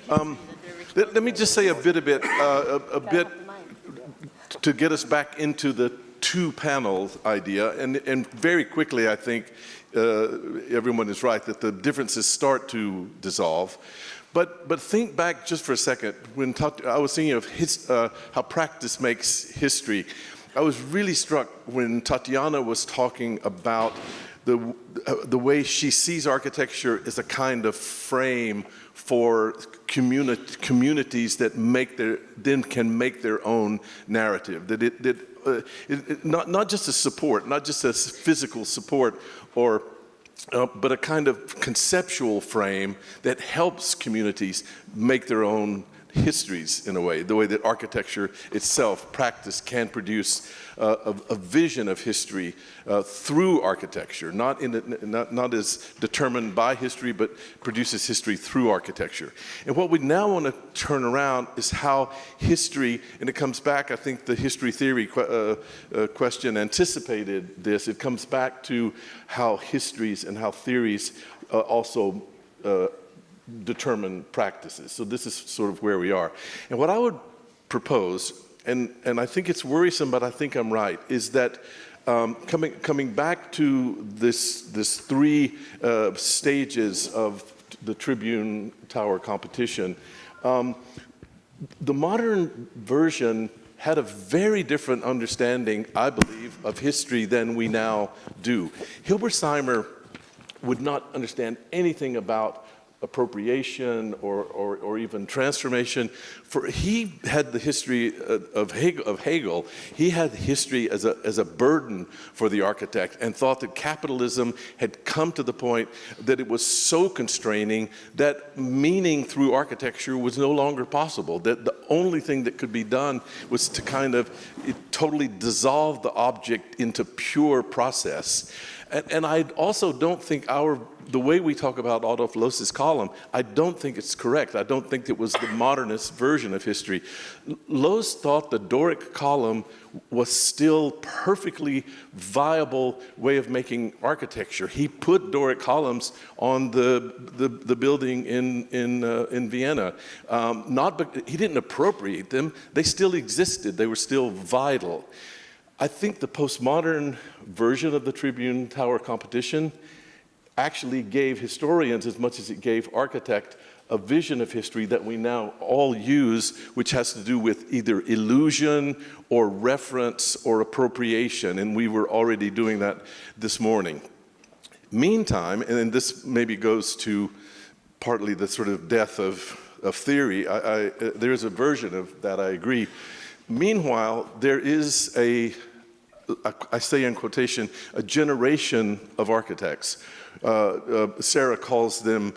Let me just say a bit to get us back into the two-panel idea, and very quickly, I think everyone is right that the differences start to dissolve. But think back just for a second. When I was thinking of how practice makes history, I was really struck when Tatiana was talking about the way she sees architecture as a kind of frame for communities that can make their own narrative. Not just a support, not just a physical support, but a kind of conceptual frame that helps communities make their own histories in a way, the way that architecture itself, practice, can produce a vision of history through architecture, not as determined by history, but produces history through architecture. And what we now want to turn around is how history, and it comes back, I think the history theory question anticipated this, it comes back to how histories and how theories also determine practices. So this is sort of where we are. And what I would propose, and I think it's worrisome, but I think I'm right, is that coming back to this three stages of the Tribune Tower competition, the modern version had a very different understanding, I believe, of history than we now do. Hilberseimer would not understand anything about appropriation or even transformation. He had the history of Hegel. He had history as a burden for the architect and thought that capitalism had come to the point that it was so constraining that meaning through architecture was no longer possible, that the only thing that could be done was to kind of totally dissolve the object into pure process. And I also don't think the way we talk about Adolf Loos's column, I don't think it's correct. I don't think it was the modernist version of history. Loos thought the Doric column was still perfectly viable way of making architecture. He put Doric columns on the building in Vienna. He didn't appropriate them. They still existed. They were still vital. I think the postmodern version of the Tribune Tower competition actually gave historians, as much as it gave architect, a vision of history that we now all use, which has to do with either illusion or reference or appropriation, and we were already doing that this morning. Meantime, and then this maybe goes to partly the sort of death of theory, there's a version of that, I agree. Meanwhile, there is I say in quotation, a generation of architects. Sarah calls them,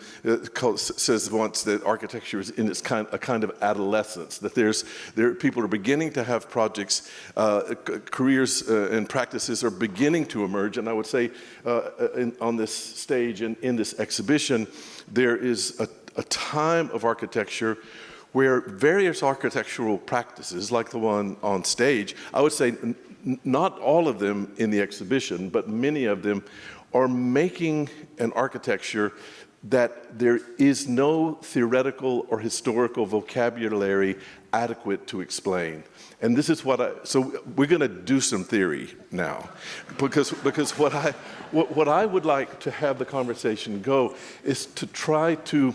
says once that architecture is in a kind of adolescence, that people are beginning to have projects, careers and practices are beginning to emerge. And I would say on this stage and in this exhibition, there is a time of architecture where various architectural practices, like the one on stage, I would say not all of them in the exhibition, but many of them are making an architecture that there is no theoretical or historical vocabulary adequate to explain. And this is so we're going to do some theory now, because what I would like to have the conversation go is to try to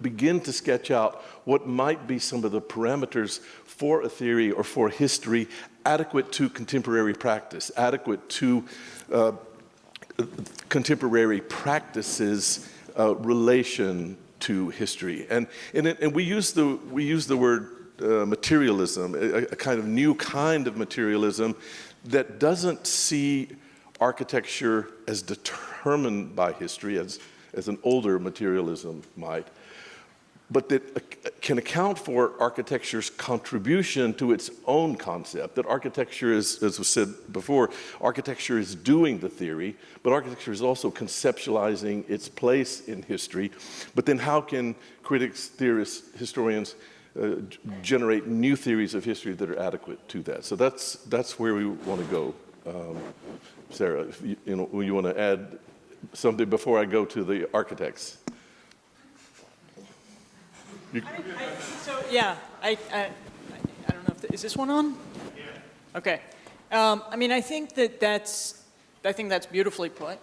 begin to sketch out what might be some of the parameters for a theory or for history adequate to contemporary practice, adequate to contemporary practices relation to history. And we use the word materialism, a kind of new kind of materialism that doesn't see architecture as determined by history, as an older materialism might, but that can account for architecture's contribution to its own concept, that architecture is, as was said before, architecture is doing the theory, but architecture is also conceptualizing its place in history. But then how can critics, theorists, historians generate new theories of history that are adequate to that? So that's where we want to go. Sarah, if you want to add something before I go to the architects. I don't know if, is this one on? Yeah. Okay. I mean, I think that's beautifully put.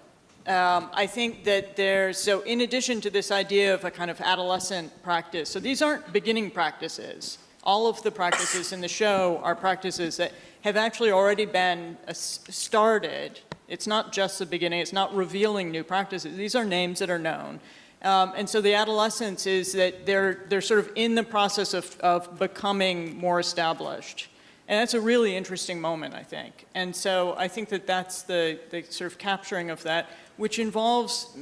I think that so in addition to this idea of a kind of adolescent practice, so these aren't beginning practices. All of the practices in the show are practices that have actually already been started. It's not just the beginning, it's not revealing new practices. These are names that are known. And so the adolescence is that they're sort of in the process of becoming more established. And that's a really interesting moment, I think. And so I think that's the sort of capturing of that, which involves,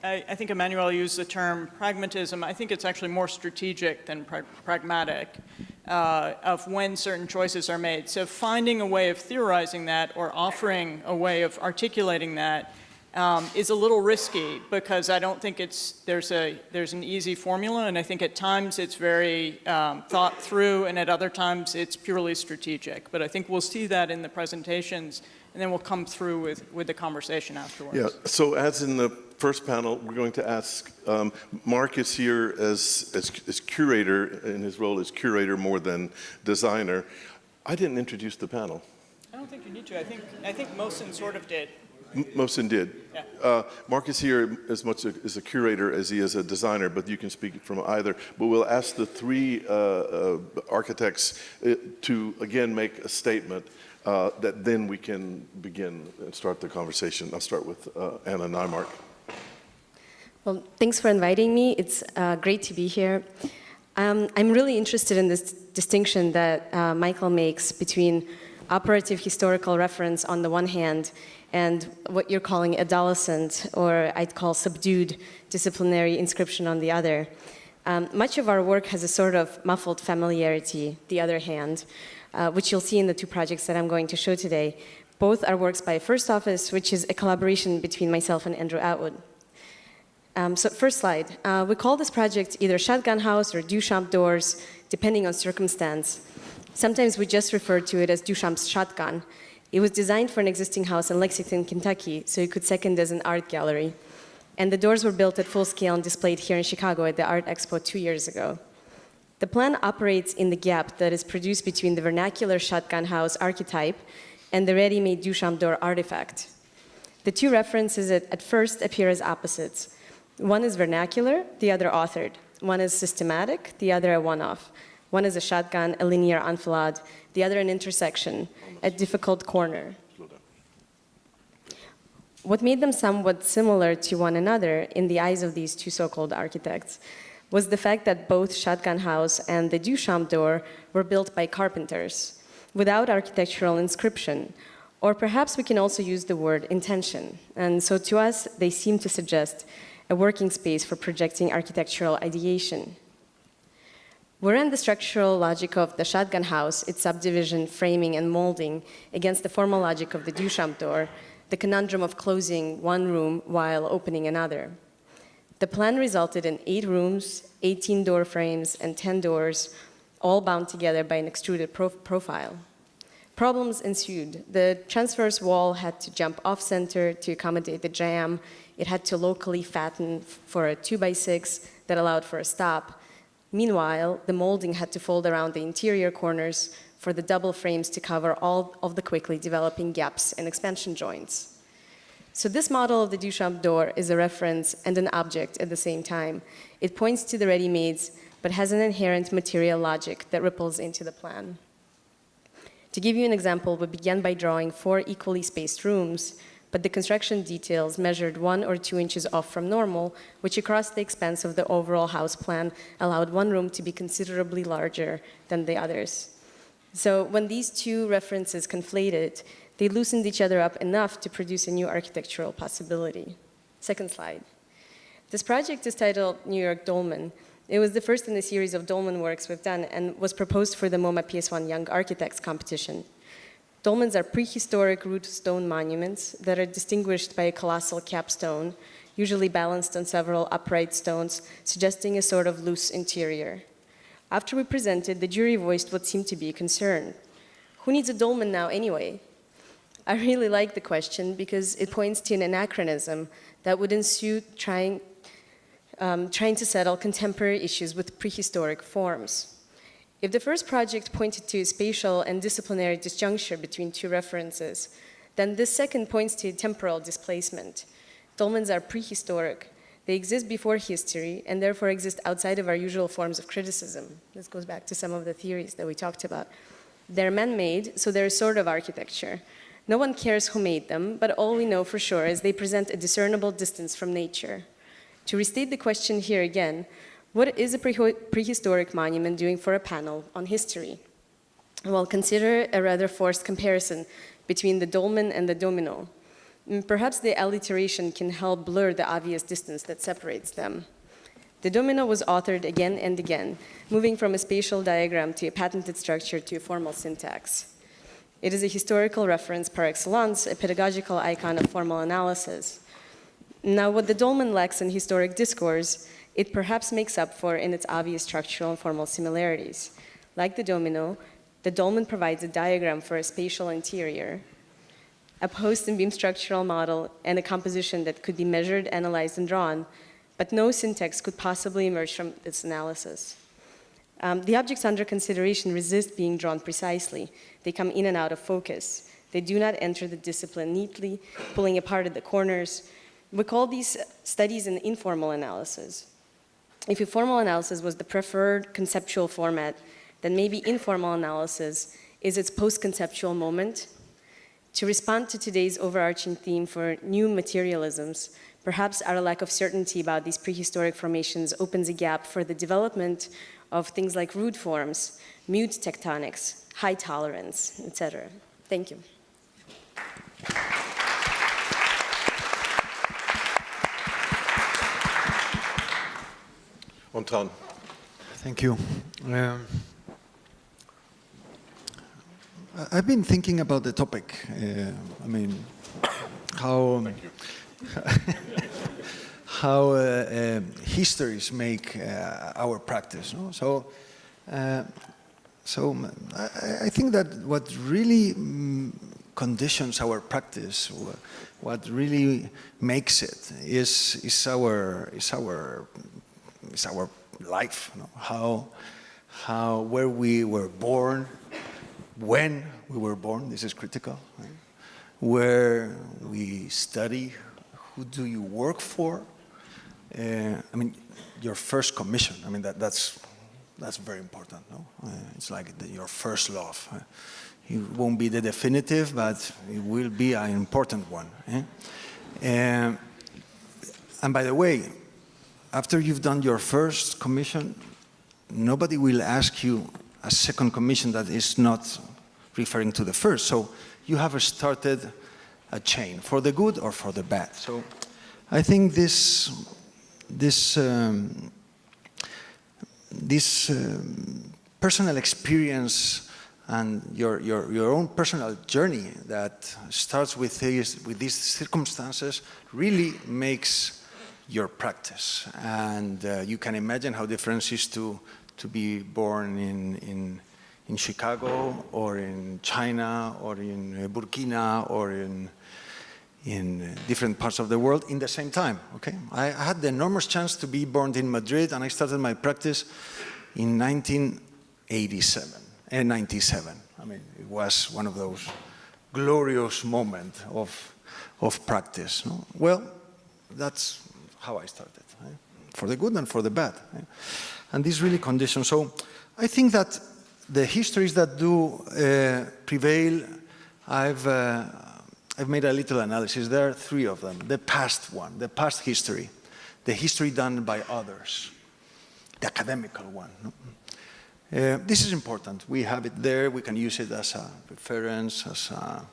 I think Emmanuel used the term pragmatism. I think it's actually more strategic than pragmatic of when certain choices are made. So finding a way of theorizing that or offering a way of articulating that is a little risky, because I don't think there's an easy formula, and I think at times it's very thought through, and at other times it's purely strategic. But I think we'll see that in the presentations, and then we'll come through with the conversation afterwards. Yeah, so as in the first panel, we're going to ask, Mark is here as curator, in his role as curator more than designer. I didn't introduce the panel. I don't think you need to. I think Mohsen sort of did. Mohsen did. Yeah. Mark is here as much as a curator as he is a designer, but you can speak from either. But we'll ask the three architects to, again, make a statement that then we can begin and start the conversation. I'll start with Anna Neimark. Well, thanks for inviting me. It's great to be here. I'm really interested in this distinction that Michael makes between operative historical reference on the one hand and what you're calling adolescent, or I'd call subdued disciplinary inscription on the other. Much of our work has a sort of muffled familiarity, the other hand, which you'll see in the two projects that I'm going to show today. Both are works by First Office, which is a collaboration between myself and Andrew Atwood. So first slide. We call this project either shotgun house or Duchamp doors, depending on circumstance. Sometimes we just refer to it as Duchamp's shotgun. It was designed for an existing house in Lexington, Kentucky, so it could second as an art gallery. And the doors were built at full scale and displayed here in Chicago at the Art Expo 2 years ago. The plan operates in the gap that is produced between the vernacular shotgun house archetype and the ready-made Duchamp door artifact. The two references at first appear as opposites. One is vernacular, the other authored. One is systematic, the other a one-off. One is a shotgun, a linear enfilade, the other an intersection, a difficult corner. What made them somewhat similar to one another in the eyes of these two so-called architects was the fact that both Shotgun House and the Duchamp door were built by carpenters without architectural inscription, or perhaps we can also use the word intention. And so to us, they seem to suggest a working space for projecting architectural ideation. Wherein the structural logic of the Shotgun House, its subdivision, framing, and molding, against the formal logic of the Duchamp door, the conundrum of closing one room while opening another. The plan resulted in 8 rooms, 18 door frames, and 10 doors, all bound together by an extruded profile. Problems ensued. The transverse wall had to jump off-center to accommodate the jam. It had to locally fatten for a 2x6 that allowed for a stop. Meanwhile, the molding had to fold around the interior corners for the double frames to cover all of the quickly developing gaps and expansion joints. So this model of the Duchamp door is a reference and an object at the same time. It points to the ready-mades, but has an inherent material logic that ripples into the plan. To give you an example, we began by drawing 4 equally spaced rooms, but the construction details measured 1 or 2 inches off from normal, which across the expanse of the overall house plan allowed one room to be considerably larger than the others. So when these two references conflated, they loosened each other up enough to produce a new architectural possibility. Second slide. This project is titled New York Dolmen. It was the first in the series of dolmen works we've done and was proposed for the MoMA PS1 Young Architects competition. Dolmens are prehistoric root stone monuments that are distinguished by a colossal capstone, usually balanced on several upright stones, suggesting a sort of loose interior. After we presented, the jury voiced what seemed to be a concern. Who needs a dolmen now anyway? I really like the question because it points to an anachronism that would ensue trying trying to settle contemporary issues with prehistoric forms. If the first project pointed to a spatial and disciplinary disjuncture between two references, then this second points to temporal displacement. Dolmens are prehistoric. They exist before history and therefore exist outside of our usual forms of criticism. This goes back to some of the theories that we talked about. They're man-made, so they're a sort of architecture. No one cares who made them, but all we know for sure is they present a discernible distance from nature. To restate the question here again, what is a prehistoric monument doing for a panel on history? Well, consider a rather forced comparison between the dolmen and the domino. Perhaps the alliteration can help blur the obvious distance that separates them. The domino was authored again and again, moving from a spatial diagram to a patented structure to a formal syntax. It is a historical reference par excellence, a pedagogical icon of formal analysis. Now, what the dolmen lacks in historic discourse, it perhaps makes up for in its obvious structural and formal similarities. Like the domino, the dolmen provides a diagram for a spatial interior, a post and beam structural model, and a composition that could be measured, analyzed, and drawn, but no syntax could possibly emerge from its analysis. The objects under consideration resist being drawn precisely. They come in and out of focus. They do not enter the discipline neatly, pulling apart at the corners. We call these studies an informal analysis. If a formal analysis was the preferred conceptual format, then maybe informal analysis is its post-conceptual moment. To respond to today's overarching theme for new materialisms, perhaps our lack of certainty about these prehistoric formations opens a gap for the development of things like root forms, mute tectonics, high tolerance, etc. Thank you. Antoine. Thank you. I've been thinking about the topic. I mean, how how histories make our practice. No? So I think that what really conditions our practice, what really makes it, is our life. You know? How where we were born. When we were born, this is critical, right? Where we study, who do you work for? I mean, your first commission, I mean, that's very important, no? It's like your first love. It won't be the definitive, but it will be an important one. And by the way, after you've done your first commission, nobody will ask you a second commission that is not referring to the first. So you have started a chain, for the good or for the bad. So I think this personal experience and your own personal journey that starts with these circumstances really makes your practice. And you can imagine how different it is to be born in Chicago or in China or in Burkina or in different parts of the world in the same time, okay? I had the enormous chance to be born in Madrid, and I started my practice in 1987 and 97. I mean, it was one of those glorious moments of practice. No? Well, that's how I started, right? For the good and for the bad. Right? And this really conditions. So I think that the histories that do prevail, I've made a little analysis. There are three of them. The past one, the past history, the history done by others, the academical one. No? This is important. We have it there. We can use it as a reference, as a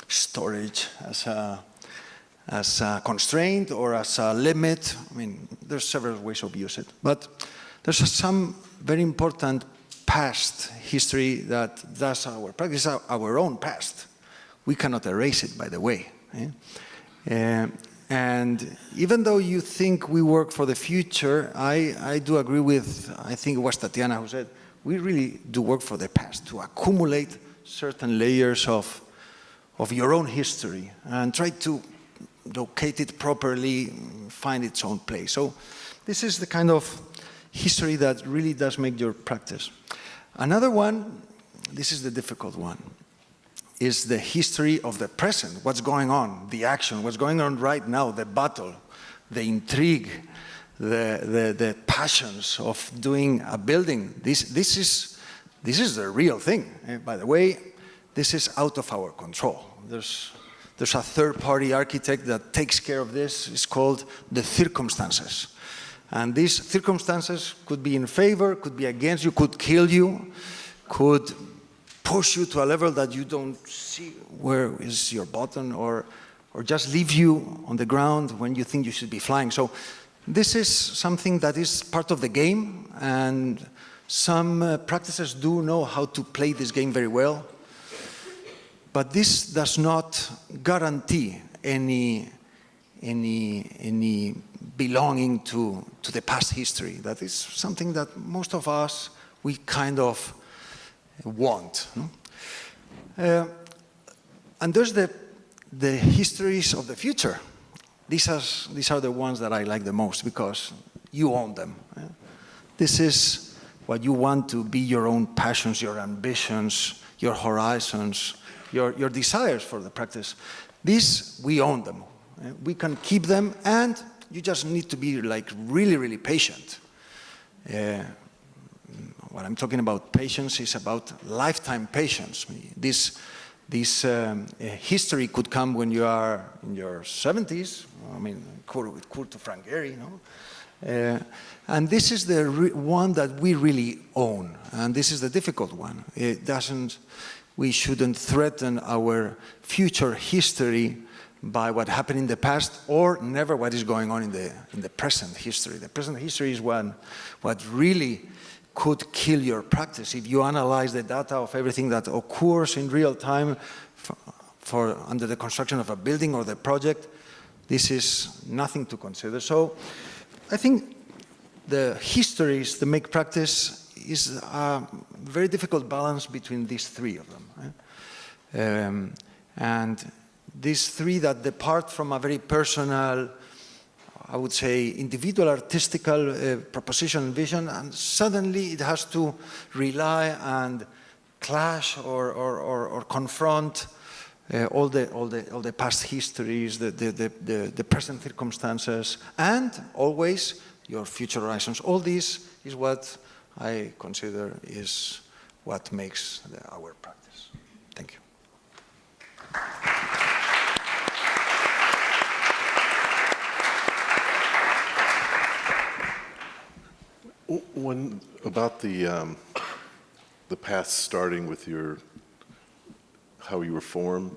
storage, as a constraint or as a limit. I mean, there's several ways of using it. But there's some very important past history that does our practice, our own past. We cannot erase it, by the way. And even though you think we work for the future, I do agree with, I think it was Tatiana who said, we really do work for the past, to accumulate certain layers of your own history and try to located properly, find its own place. So this is the kind of history that really does make your practice. Another one, this is the difficult one, is the history of the present, what's going on, the action, what's going on right now, the battle, the intrigue, the passions of doing a building. This is the real thing. By the way, this is out of our control. There's a third-party architect that takes care of this. It's called the circumstances. And these circumstances could be in favor, could be against you, could kill you, could push you to a level that you don't see where is your bottom, or just leave you on the ground when you think you should be flying. So this is something that is part of the game, and some practices do know how to play this game very well. But this does not guarantee any belonging to the past history. That is something that most of us, we kind of want. And there's the histories of the future. These are the ones that I like the most because you own them. This is what you want to be, your own passions, your ambitions, your horizons, your desires for the practice. These, we own them. We can keep them, and you just need to be like really, really patient. What I'm talking about patience is about lifetime patience. This history could come when you are in your 70s. I mean, with ChristFrank, you know. And this is the one that we really own, and this is the difficult one. We shouldn't threaten our future history by what happened in the past, or never what is going on in the present history. The present history is what really could kill your practice. If you analyze the data of everything that occurs in real time under the construction of a building or the project, this is nothing to consider. So I think the histories, the make practice, is a very difficult balance between these three of them. And these three that depart from a very personal, I would say, individual artistical proposition and vision, and suddenly it has to rely and clash or confront all the past histories, the present circumstances, and always your future horizons. All this is what I consider is what makes our practice. Thank you. One about the path starting with how you were formed.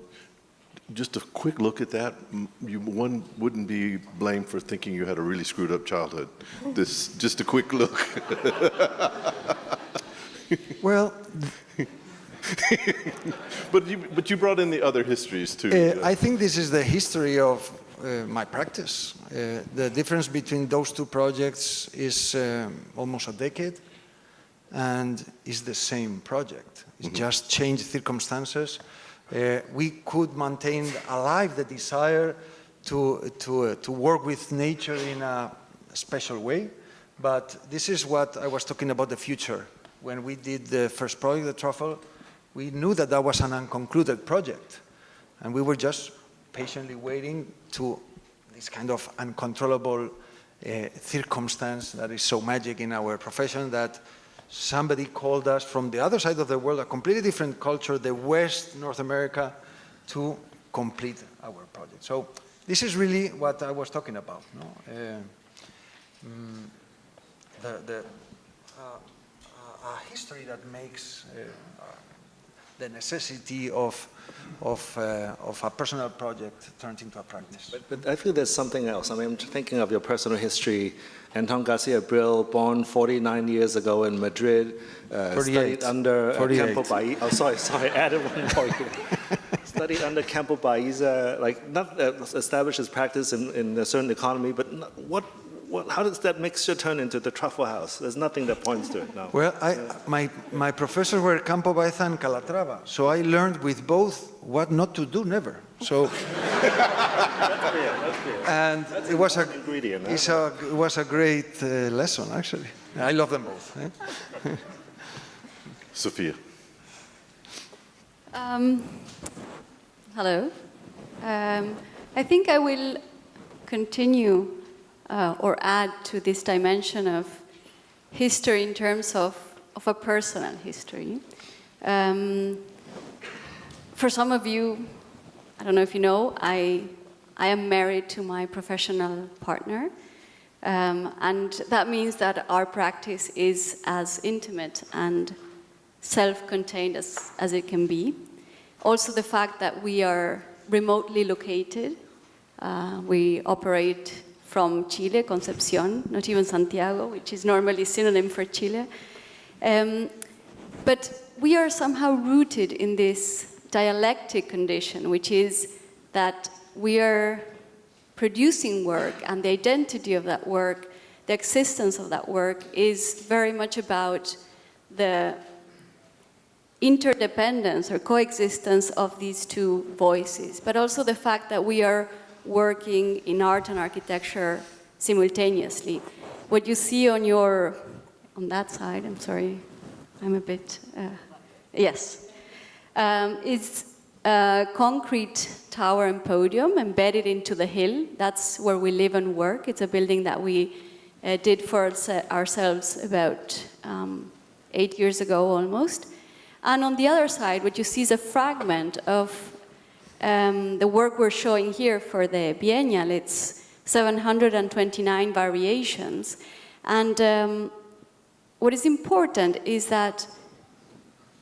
Just a quick look at that. One wouldn't be blamed for thinking you had a really screwed up childhood. Just a quick look. Well, but you brought in the other histories too. I think this is the history of my practice. The difference between those two projects is almost a decade, and is the same project. It's just changed circumstances. We could maintain alive the desire to work with nature in a special way, but this is what I was talking about, the future. When we did the first project, the truffle, we knew that that was an unconcluded project, and we were just patiently waiting to this kind of uncontrollable circumstance that is so magic in our profession, that somebody called us from the other side of the world, a completely different culture, the West, North America, to complete our project. So this is really what I was talking about. No? A history that makes the necessity of a personal project turned into a practice. But I feel there's something else. I mean, I'm thinking of your personal history. Anton García-Abril, born 49 years ago in Madrid, studied under Campo Baeza. Oh, sorry, added one more year. Studied under Campo Baeza, like not established his practice in a certain economy, but how does that mixture turn into the truffle house? There's nothing that points to it now. Well, my professors were Campo Baeza and Calatrava, so I learned with both what not to do, never. So, and it was a ingredient. it was a great lesson, actually. I love them both. Sophia. Hello. I think I will continue or add to this dimension of history in terms of a personal history. For some of you, I don't know if you know, I am married to my professional partner. And that means that our practice is as intimate and self-contained as it can be. Also the fact that we are remotely located. We operate from Chile, Concepción, not even Santiago, which is normally synonym for Chile. But we are somehow rooted in this dialectic condition, which is that we are producing work, and the identity of that work, the existence of that work, is very much about the interdependence or coexistence of these two voices, but also the fact that we are working in art and architecture simultaneously. What you see on that side, I'm sorry, I'm a bit, yes, is a concrete tower and podium embedded into the hill. That's where we live and work. It's a building that we did for ourselves about 8 years ago almost. And on the other side, what you see is a fragment of the work we're showing here for the Biennial. It's 729 variations. And what is important is that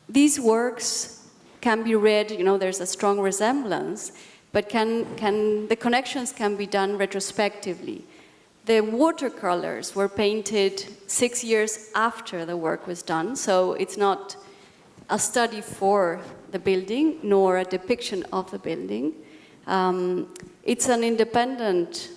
these works can be read, you know, there's a strong resemblance, but the connections can be done retrospectively. The watercolors were painted 6 years after the work was done, so it's not a study for the building, nor a depiction of the building. It's an independent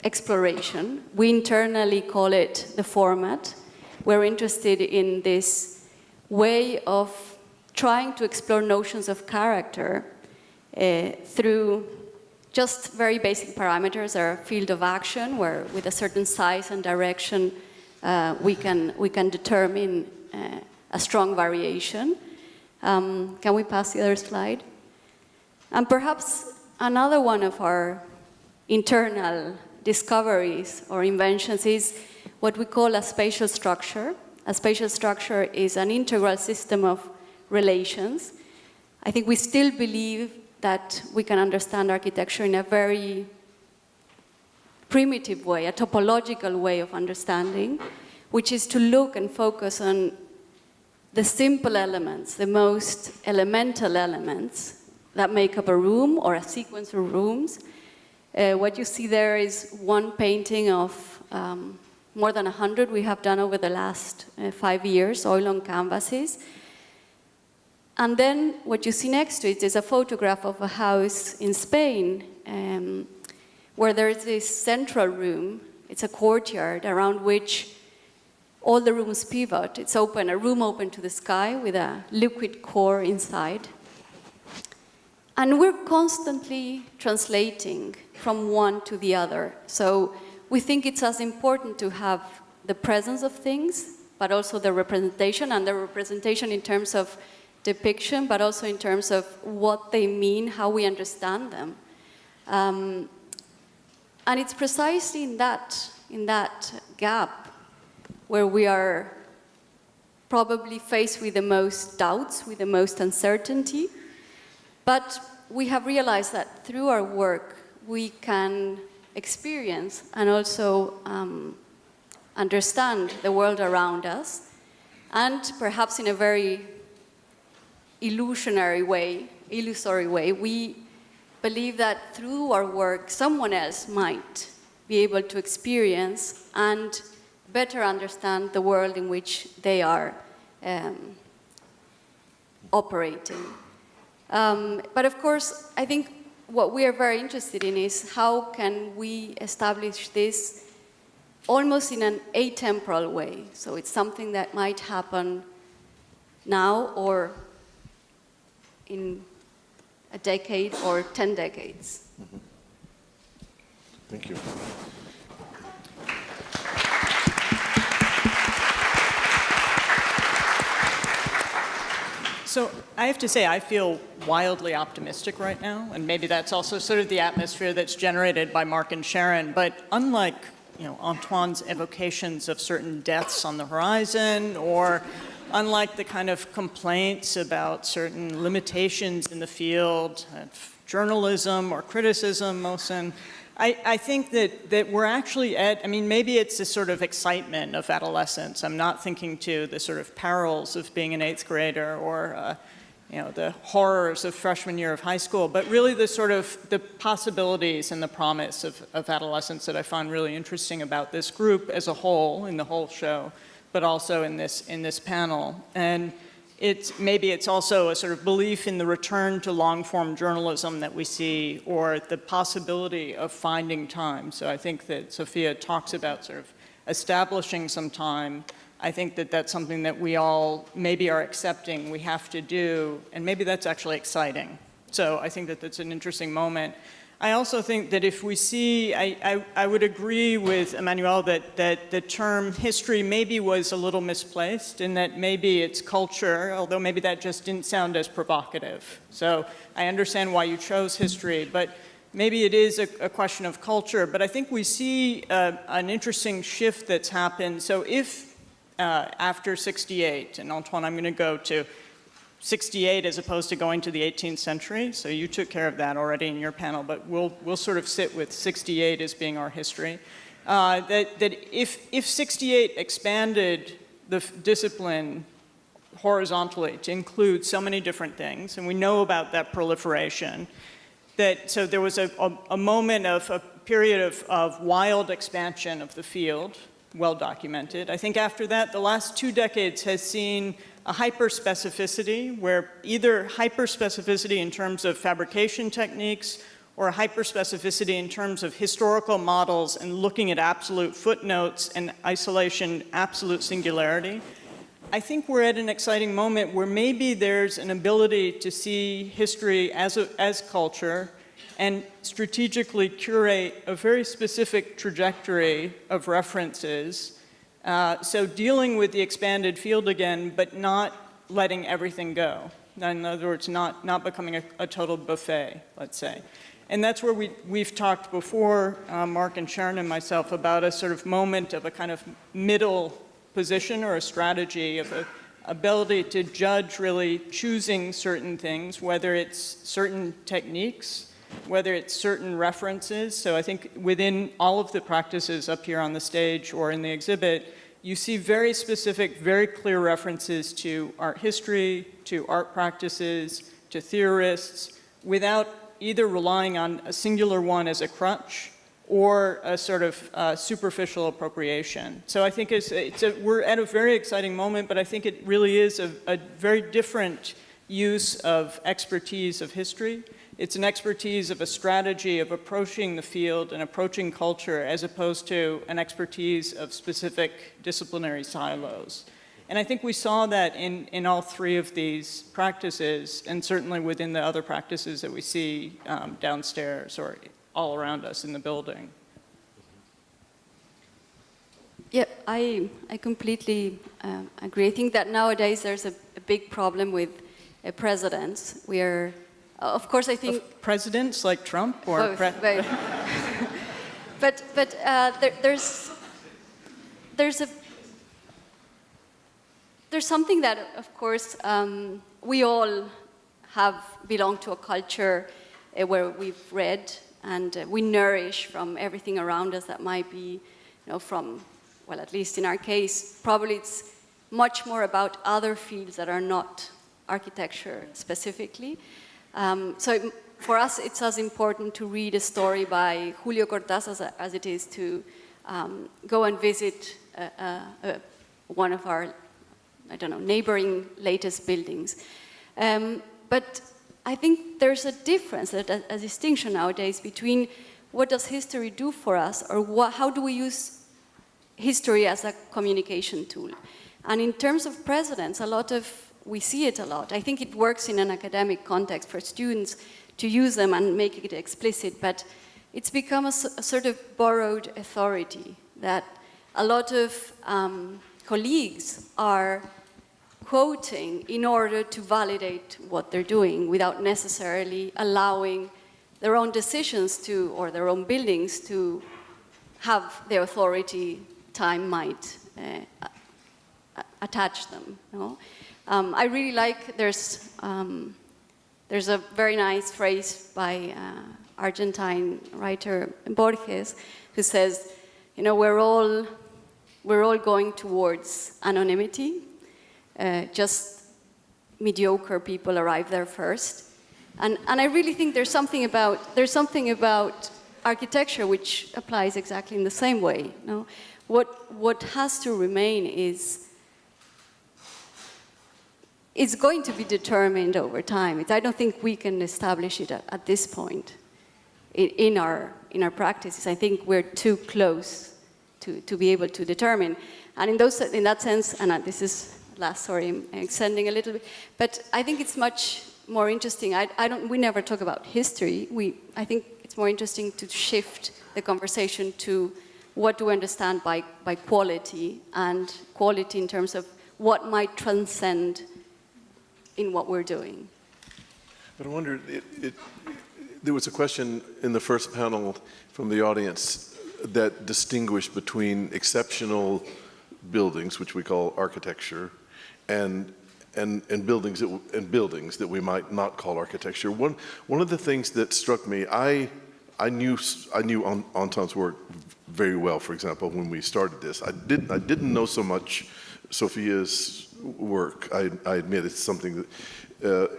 exploration. We internally call it the format. We're interested in this way of trying to explore notions of character through just very basic parameters, our field of action, where with a certain size and direction we can determine a strong variation. Can we pass the other slide? And perhaps another one of our internal discoveries or inventions is what we call a spatial structure. A spatial structure is an integral system of relations. I think we still believe that we can understand architecture in a very primitive way, a topological way of understanding, which is to look and focus on the simple elements, the most elemental elements that make up a room or a sequence of rooms. What you see there is one painting of more than 100 we have done over the last 5 years, oil on canvases. And then what you see next to it is a photograph of a house in Spain where there is this central room. It's a courtyard around which all the rooms pivot. It's open, a room open to the sky with a liquid core inside. And we're constantly translating from one to the other. So we think it's as important to have the presence of things, but also the representation, and the representation in terms of depiction, but also in terms of what they mean, how we understand them. And it's precisely in that gap where we are probably faced with the most doubts, with the most uncertainty. But we have realized that through our work, we can experience and also understand the world around us. And perhaps in a very illusory way, we believe that through our work, someone else might be able to experience and better understand the world in which they are operating. But of course, I think what we are very interested in is how can we establish this almost in an atemporal way. So it's something that might happen now or in a decade or 10 decades. Thank you. So I have to say, I feel wildly optimistic right now, and maybe that's also sort of the atmosphere that's generated by Mark and Sharon. But unlike, Antoine's evocations of certain deaths on the horizon, or unlike the kind of complaints about certain limitations in the field of journalism or criticism, Mohsen, I think that we're actually maybe it's this sort of excitement of adolescence. I'm not thinking to the sort of perils of being an 8th grader or, the horrors of freshman year of high school, but really the sort of the possibilities and the promise of adolescence that I find really interesting about this group as a whole, in the whole show, but also in this panel. And maybe it's also a sort of belief in the return to long-form journalism that we see, or the possibility of finding time. So I think that Sophia talks about sort of establishing some time. I think that that's something that we all maybe are accepting we have to do, and maybe that's actually exciting. So I think that that's an interesting moment. I also think that if we see, I would agree with Emmanuel that the term history maybe was a little misplaced, in that maybe it's culture, although maybe that just didn't sound as provocative. So I understand why you chose history, but maybe it is a question of culture. But I think we see an interesting shift that's happened. So if after 68, and Antoine, I'm going to go to 68 as opposed to going to the 18th century, so you took care of that already in your panel, but we'll sort of sit with 68 as being our history. That if 68 expanded the discipline horizontally to include so many different things, and we know about that proliferation, so there was a moment of a period of wild expansion of the field, well documented. I think after that, the last 2 decades has seen a hyperspecificity, where either hyperspecificity in terms of fabrication techniques or a hyperspecificity in terms of historical models and looking at absolute footnotes and isolation, absolute singularity. I think we're at an exciting moment where maybe there's an ability to see history as culture and strategically curate a very specific trajectory of references. So dealing with the expanded field again, but not letting everything go. In other words, not becoming a total buffet, let's say. And that's where we've talked before, Mark and Sharon and myself, about a sort of moment of a kind of middle position or a strategy of an ability to judge really choosing certain things, whether it's certain techniques, whether it's certain references. So I think within all of the practices up here on the stage or in the exhibit, you see very specific, very clear references to art history, to art practices, to theorists, without either relying on a singular one as a crutch or a sort of superficial appropriation. So I think we're at a very exciting moment, but I think it really is a very different use of expertise of history. It's an expertise of a strategy of approaching the field and approaching culture, as opposed to an expertise of specific disciplinary silos. And I think we saw that in all 3 of these practices, and certainly within the other practices that we see downstairs or all around us in the building. Yeah, I completely agree. I think that nowadays there's a big problem with presidents. We are, of course, I think... Of presidents like Trump? Or both, but there's something that, of course, we all have belonged to a culture where we've read and we nourish from everything around us that might be, from, well, at least in our case, probably it's much more about other fields that are not architecture specifically. So for us, it's as important to read a story by Julio Cortázar as it is to go and visit one of our, neighboring latest buildings. But I think there's a difference, a distinction nowadays between what does history do for us, or how do we use history as a communication tool. And in terms of presidents, we see it a lot. I think it works in an academic context for students use them and make it explicit, but it's become a sort of borrowed authority that a lot of colleagues are quoting in order to validate what they're doing without necessarily allowing their own decisions to, or their own buildings to have the authority time might attach them. You know? I really like, there's a very nice phrase by Argentine writer Borges who says, you know, we're all going towards anonymity. Just mediocre people arrive there first. And I really think there's something about architecture which applies exactly in the same way. You know? What has to remain is going to be determined over time. I don't think we can establish it at this point in our practices. I think we're too close to be able to determine. And in that sense, and this is last, sorry, I'm extending a little bit, but I think it's much more interesting. We never talk about history. I think it's more interesting to shift the conversation to what do we understand by quality, and quality in terms of what might transcend in what we're doing. But I wonder, there was a question in the first panel from the audience that distinguished between exceptional buildings, which we call architecture, and buildings that we might not call architecture. One of the things that struck me, I knew Antoine's work very well. For example, when we started this, I didn't know so much Sofia's work. I admit it's something that,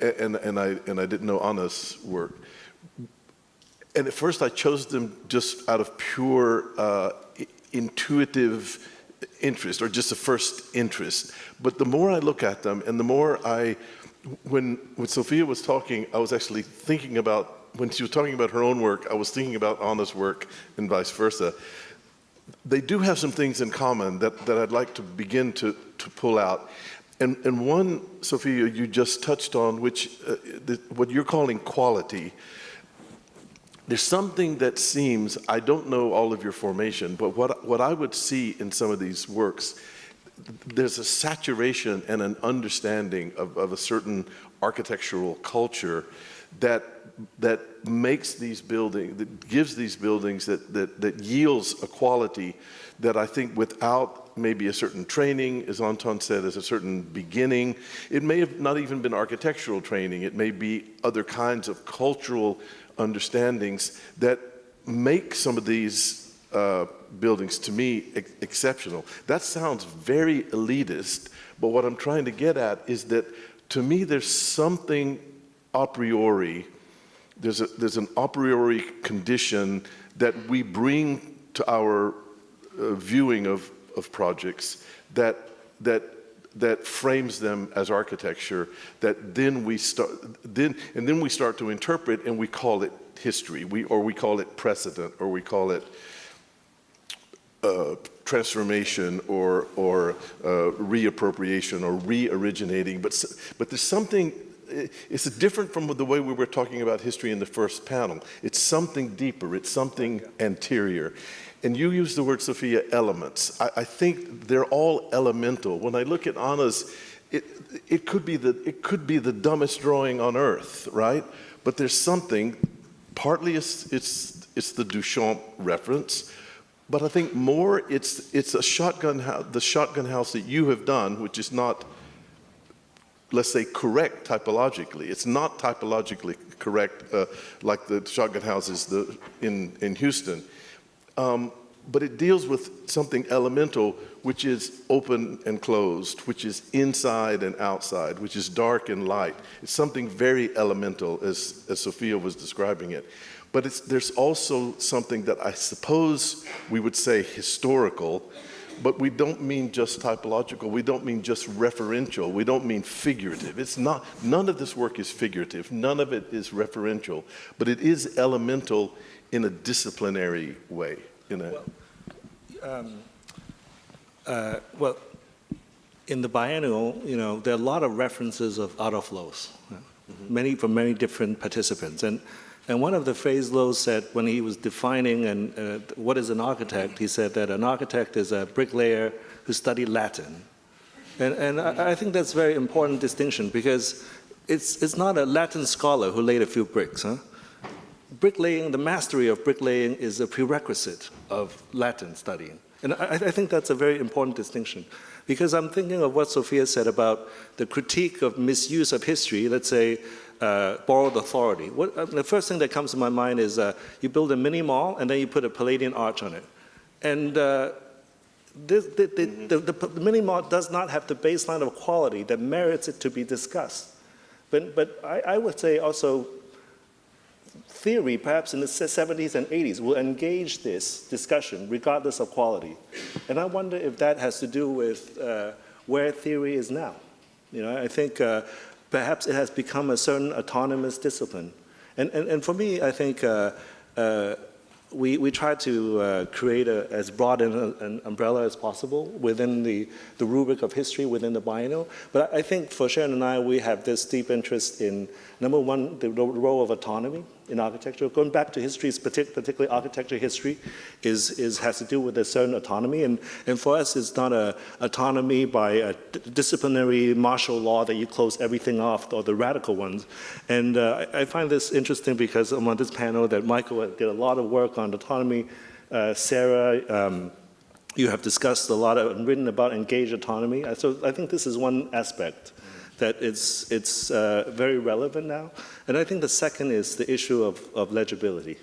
and I didn't know Anna's work. And at first, I chose them just out of pure intuitive interest, or just a first interest. But the more I look at them, and the more when Sofia was talking, I was actually thinking about, when she was talking about her own work, I was thinking about Anna's work and vice versa. They do have some things in common that I'd like to begin to pull out. And one, Sofia, you just touched on, which what you're calling quality. There's something that seems, I don't know all of your formation, but what I would see in some of these works, there's a saturation and an understanding of a certain architectural culture that makes these buildings, that gives these buildings, that yields a quality that I think without maybe a certain training, as Antoine said, as a certain beginning, it may have not even been architectural training, it may be other kinds of cultural understandings that make some of these buildings, to me, exceptional. That sounds very elitist, but what I'm trying to get at is that, to me, there's something a priori, there's an a priori condition that we bring to our viewing of projects that frames them as architecture, that then we start to interpret, and we call it history, or we call it precedent, or we call it transformation, or reappropriation, or re-originating. But there's something. It's different from the way we were talking about history in the first panel. It's something deeper. It's something anterior. And you use the word, Sophia, elements. I think they're all elemental. When I look at Anna's, it could be the dumbest drawing on earth, right? But there's something. Partly it's the Duchamp reference, but I think more it's a shotgun house, the shotgun house that you have done, which is not, let's say, correct typologically. It's not typologically correct like the shotgun houses in Houston. But it deals with something elemental, which is open and closed, which is inside and outside, which is dark and light. It's something very elemental, as Sophia was describing it. But there's also something that I suppose we would say historical, but we don't mean just typological, we don't mean just referential, we don't mean figurative. It's not, none of this work is figurative, none of it is referential, but it is elemental in a disciplinary way. Well, in the Biennial, there are a lot of references of other flows. from many different participants. And one of the phrases Lo said when he was defining what is an architect, he said that an architect is a bricklayer who studied Latin. And I think that's a very important distinction, because it's not a Latin scholar who laid a few bricks. Huh? Bricklaying, the mastery of bricklaying is a prerequisite of Latin studying. And I think that's a very important distinction, because I'm thinking of what Sophia said about the critique of misuse of history, let's say, borrowed authority. The first thing that comes to my mind is you build a mini mall and then you put a Palladian arch on it. And the mini mall does not have the baseline of quality that merits it to be discussed. But I would say also theory, perhaps in the 70s and 80s, will engage this discussion regardless of quality. And I wonder if that has to do with where theory is now. I think perhaps it has become a certain autonomous discipline. And for me, I think we try to create as broad an umbrella as possible within the rubric of history, within the biennial. But I think for Sharon and I, we have this deep interest in, number one, the role of autonomy in architecture. Going back to history, particularly architecture history, has to do with a certain autonomy. And for us, it's not an autonomy by a disciplinary martial law that you close everything off, or the radical ones. And I find this interesting because I'm on this panel that Michael did a lot of work on autonomy. Sarah, you have discussed a lot and written about engaged autonomy. So I think this is one aspect that it's very relevant now. And I think the second is the issue of legibility.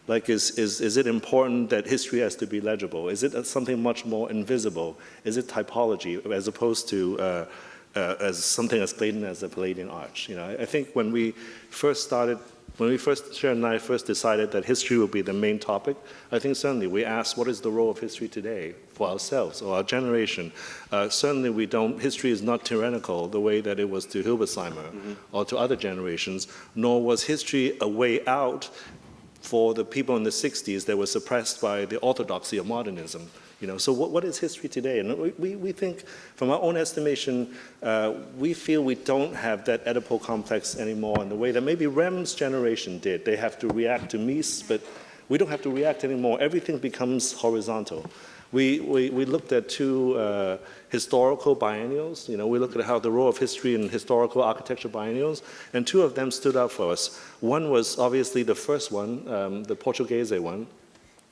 Like, is it important that history has to be legible? Is it something much more invisible? Is it typology as opposed to as something as blatant as a Palladian arch? I think when we first, Sharon and I first decided that history would be the main topic, I think certainly we asked, what is the role of history today for ourselves or our generation? Certainly history is not tyrannical the way that it was to Hilbersheimer or to other generations, nor was history a way out for the people in the 60s that were suppressed by the orthodoxy of modernism. So what is history today? And we think, from our own estimation, we feel we don't have that Oedipal complex anymore in the way that maybe Rem's generation did. They have to react to Mies, but we don't have to react anymore. Everything becomes horizontal. We looked at two historical biennials. We looked at how the role of history in historical architecture biennials, and two of them stood out for us. One was obviously the first one, the Portuguese one,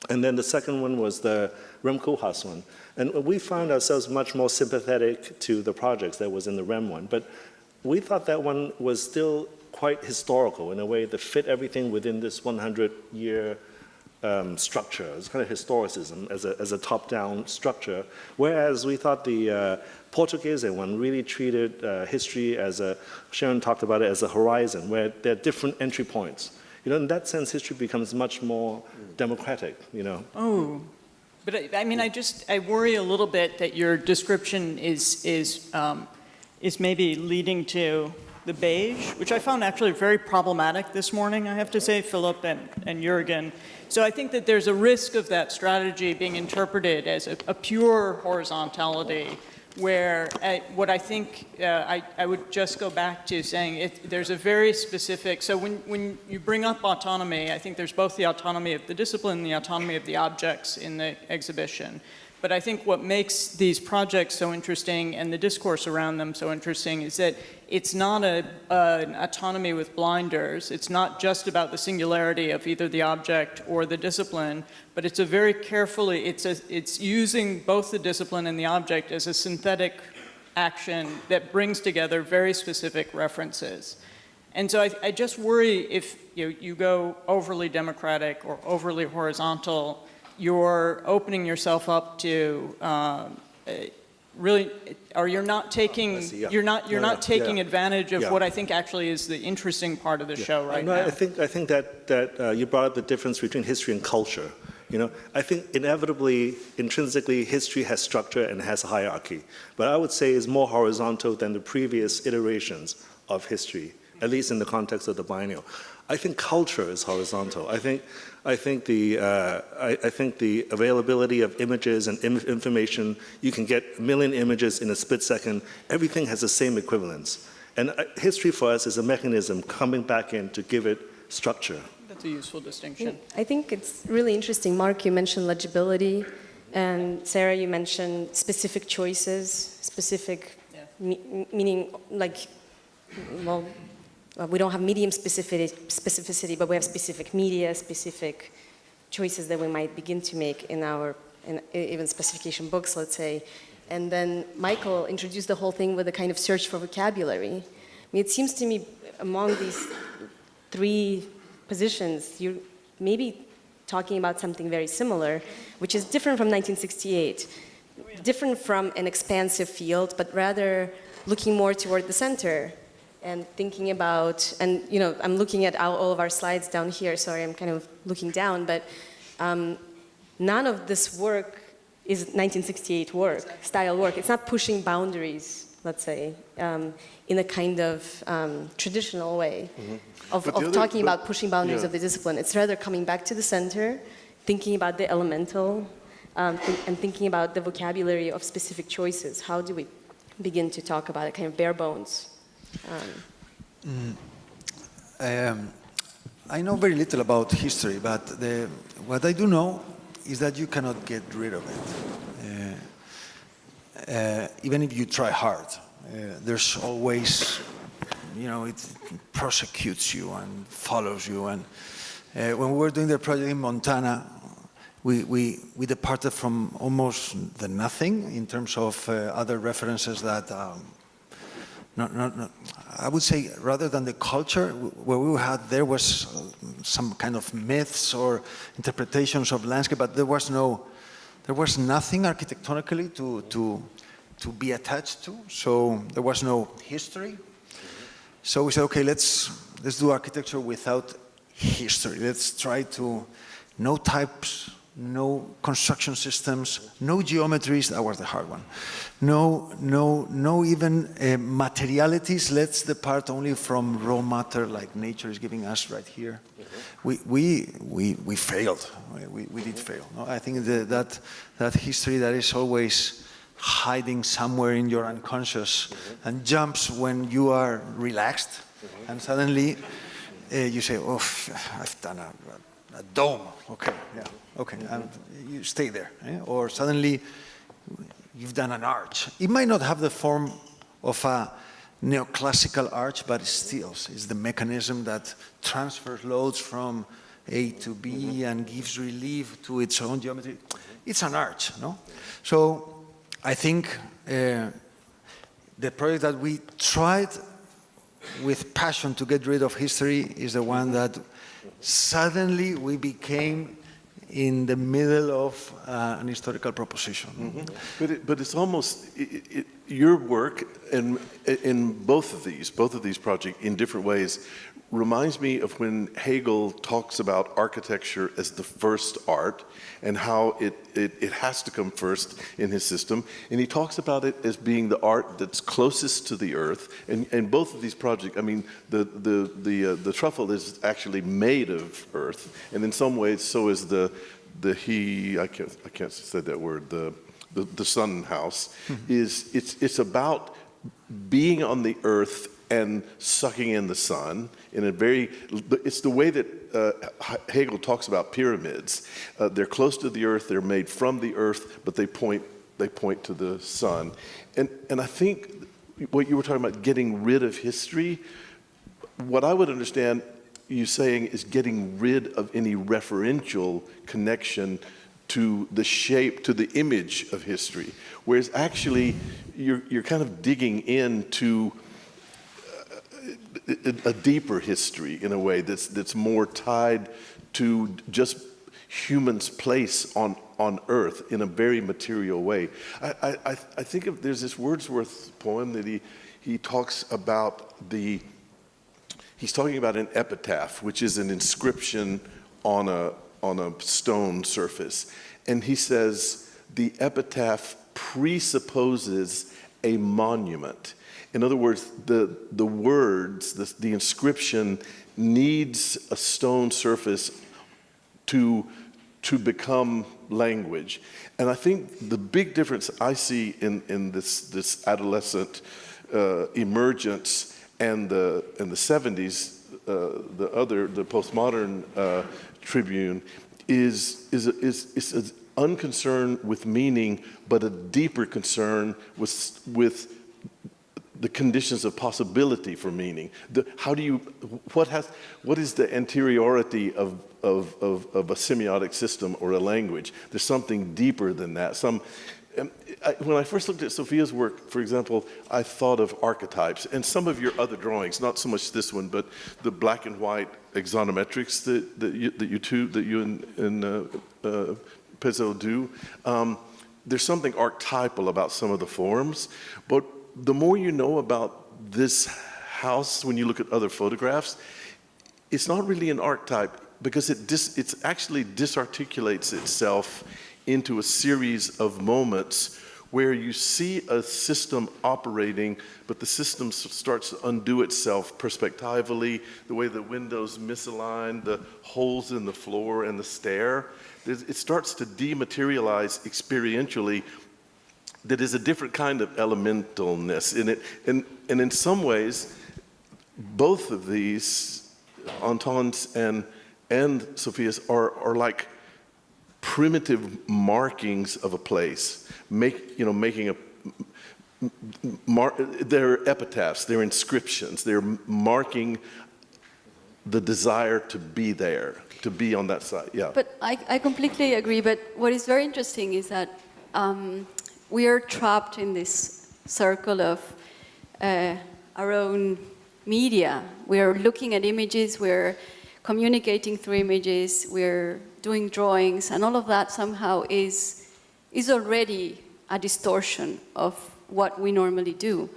and then the second one was the Rem Koolhaas one. And we found ourselves much more sympathetic to the projects that was in the Rem one. But we thought that one was still quite historical in a way that fit everything within this 100-year structure. It's kind of historicism as a top-down structure. Whereas we thought the Portuguese one really treated history Sharon talked about it as a horizon, where there are different entry points. In that sense, history becomes much more democratic, Oh, but I worry a little bit that your description is maybe leading to the beige, which I found actually very problematic this morning, I have to say, Philip and Jürgen. So I think that there's a risk of that strategy being interpreted as a pure horizontality, where what I think I would just go back to saying there's a very specific, so when you bring up autonomy, I think there's both the autonomy of the discipline and the autonomy of the objects in the exhibition. But I think what makes these projects so interesting and the discourse around them so interesting is that it's not an autonomy with blinders. It's not just about the singularity of either the object or the discipline, but it's a very carefully, it's using both the discipline and the object as a synthetic action that brings together very specific references. And so I just worry if you go overly democratic or overly horizontal, you're opening yourself up to really, or you're not taking advantage of what I think actually is the interesting part of the show right now. I think that you brought up the difference between history and culture. I think inevitably, intrinsically, history has structure and has a hierarchy. But I would say it's more horizontal than the previous iterations of history, at least in the context of the biennial. I think culture is horizontal. I think the availability of images and information, you can get a million images in a split second. Everything has the same equivalence. And history for us is a mechanism coming back in to give it structure. That's a useful distinction. I think it's really interesting. Mark, you mentioned legibility, and Sarah, you mentioned specific choices, specific meaning, like, well, we don't have medium specificity, but we have specific media, specific choices that we might begin to make in our, even specification books, let's say. And then Michael introduced the whole thing with a kind of search for vocabulary. I mean, it seems to me among these three positions, you're maybe talking about something very similar, which is different from 1968, different from an expansive field, but rather looking more toward the center and thinking about, and you know, I'm looking at all of our slides down here, sorry, I'm kind of looking down, but none of this work is 1968 work, style work. It's not pushing boundaries, let's say, in a kind of traditional way of talking about pushing boundaries of the discipline. It's rather coming back to the center, thinking about the elemental, and thinking about the vocabulary of specific choices. How do we begin to talk about it, kind of bare bones? I know very little about history, but what I do know is that you cannot get rid of it, even if you try hard. There's always, you know, it prosecutes you and follows you. And when we were doing the project in Montana, we departed from almost the nothing in terms of other references that, I would say, rather than the culture, where we had, there was some kind of myths or interpretations of landscape, but there was nothing architectonically to be attached to. So there was no history. So we said, okay, let's do architecture without history. Let's try to, no types, no construction systems, no geometries, that was the hard one. No even materialities. Let's depart only from raw matter like nature is giving us right here. We failed. We did fail. No? I think that history that is always hiding somewhere in your unconscious and jumps when you are relaxed, and suddenly you say, oh, I've done a dome. Okay, yeah, okay, and you stay there. Or suddenly you've done an arch. It might not have the form of a neoclassical arch, but still, it's the mechanism that transfers loads from A to B and gives relief to its own geometry. It's an arch, no? So I think the project that we tried with passion to get rid of history is the one that suddenly we became in the middle of an historical proposition. But it's almost, your work in both of these projects in different ways reminds me of when Hegel talks about architecture as the first art and how it has to come first in his system. And he talks about it as being the art that's closest to the earth. And both of these projects, I mean, the truffle is actually made of earth. And in some ways, so is I can't say that word, the sun house. It's about being on the earth and sucking in the sun in a it's the way that Hegel talks about pyramids. They're close to the earth, they're made from the earth, but they point to the sun. And I think what you were talking about, getting rid of history, what I would understand you saying is getting rid of any referential connection to the shape, to the image of history. Whereas actually, you're kind of digging into a deeper history in a way that's more tied to just humans' place on Earth in a very material way. I think there's this Wordsworth poem that he talks about he's talking about an epitaph, which is an inscription on a stone surface. And he says, the epitaph presupposes a monument. In other words, the words, the inscription needs a stone surface to become language. And I think the big difference I see in this adolescent emergence and the 70s, the postmodern Tribune is unconcerned with meaning, but a deeper concern with the conditions of possibility for meaning. What is the anteriority of a semiotic system or a language? There's something deeper than that. When I first looked at Sofia's work, for example, I thought of archetypes, and some of your other drawings, not so much this one, but the black and white axonometrics that you and Pezzo do. There's something archetypal about some of the forms, but the more you know about this house, when you look at other photographs, it's not really an archetype because it actually disarticulates itself into a series of moments where you see a system operating, but the system starts to undo itself perspectively, the way the windows misalign, the holes in the floor and the stair. It starts to dematerialize experientially. That is a different kind of elementalness in it. And in some ways, both of these, Antoine's and Sofia's, are like primitive markings of a place, they're epitaphs, they're inscriptions, they're marking the desire to be there, to be on that side. Yeah. But I completely agree. But what is very interesting is that we are trapped in this circle of our own media. We are looking at images, we're communicating through images, we're doing drawings, and all of that somehow is already a distortion of what we normally do.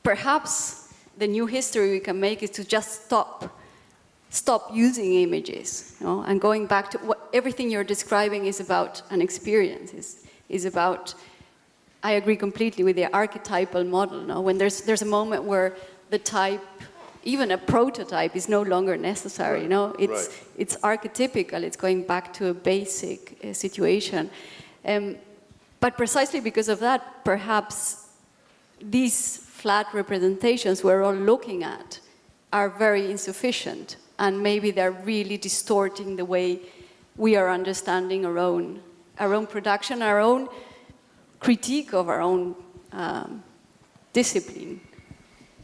Perhaps the new history we can make is to just stop using images, and going back to what everything you're describing is about an experience, is about, I agree completely with the archetypal model, when there's a moment where the type, even a prototype, is no longer necessary, it's archetypical, it's going back to a basic situation. But precisely because of that, perhaps these flat representations we're all looking at are very insufficient, and maybe they're really distorting the way we are understanding our own production, our own critique of our own discipline.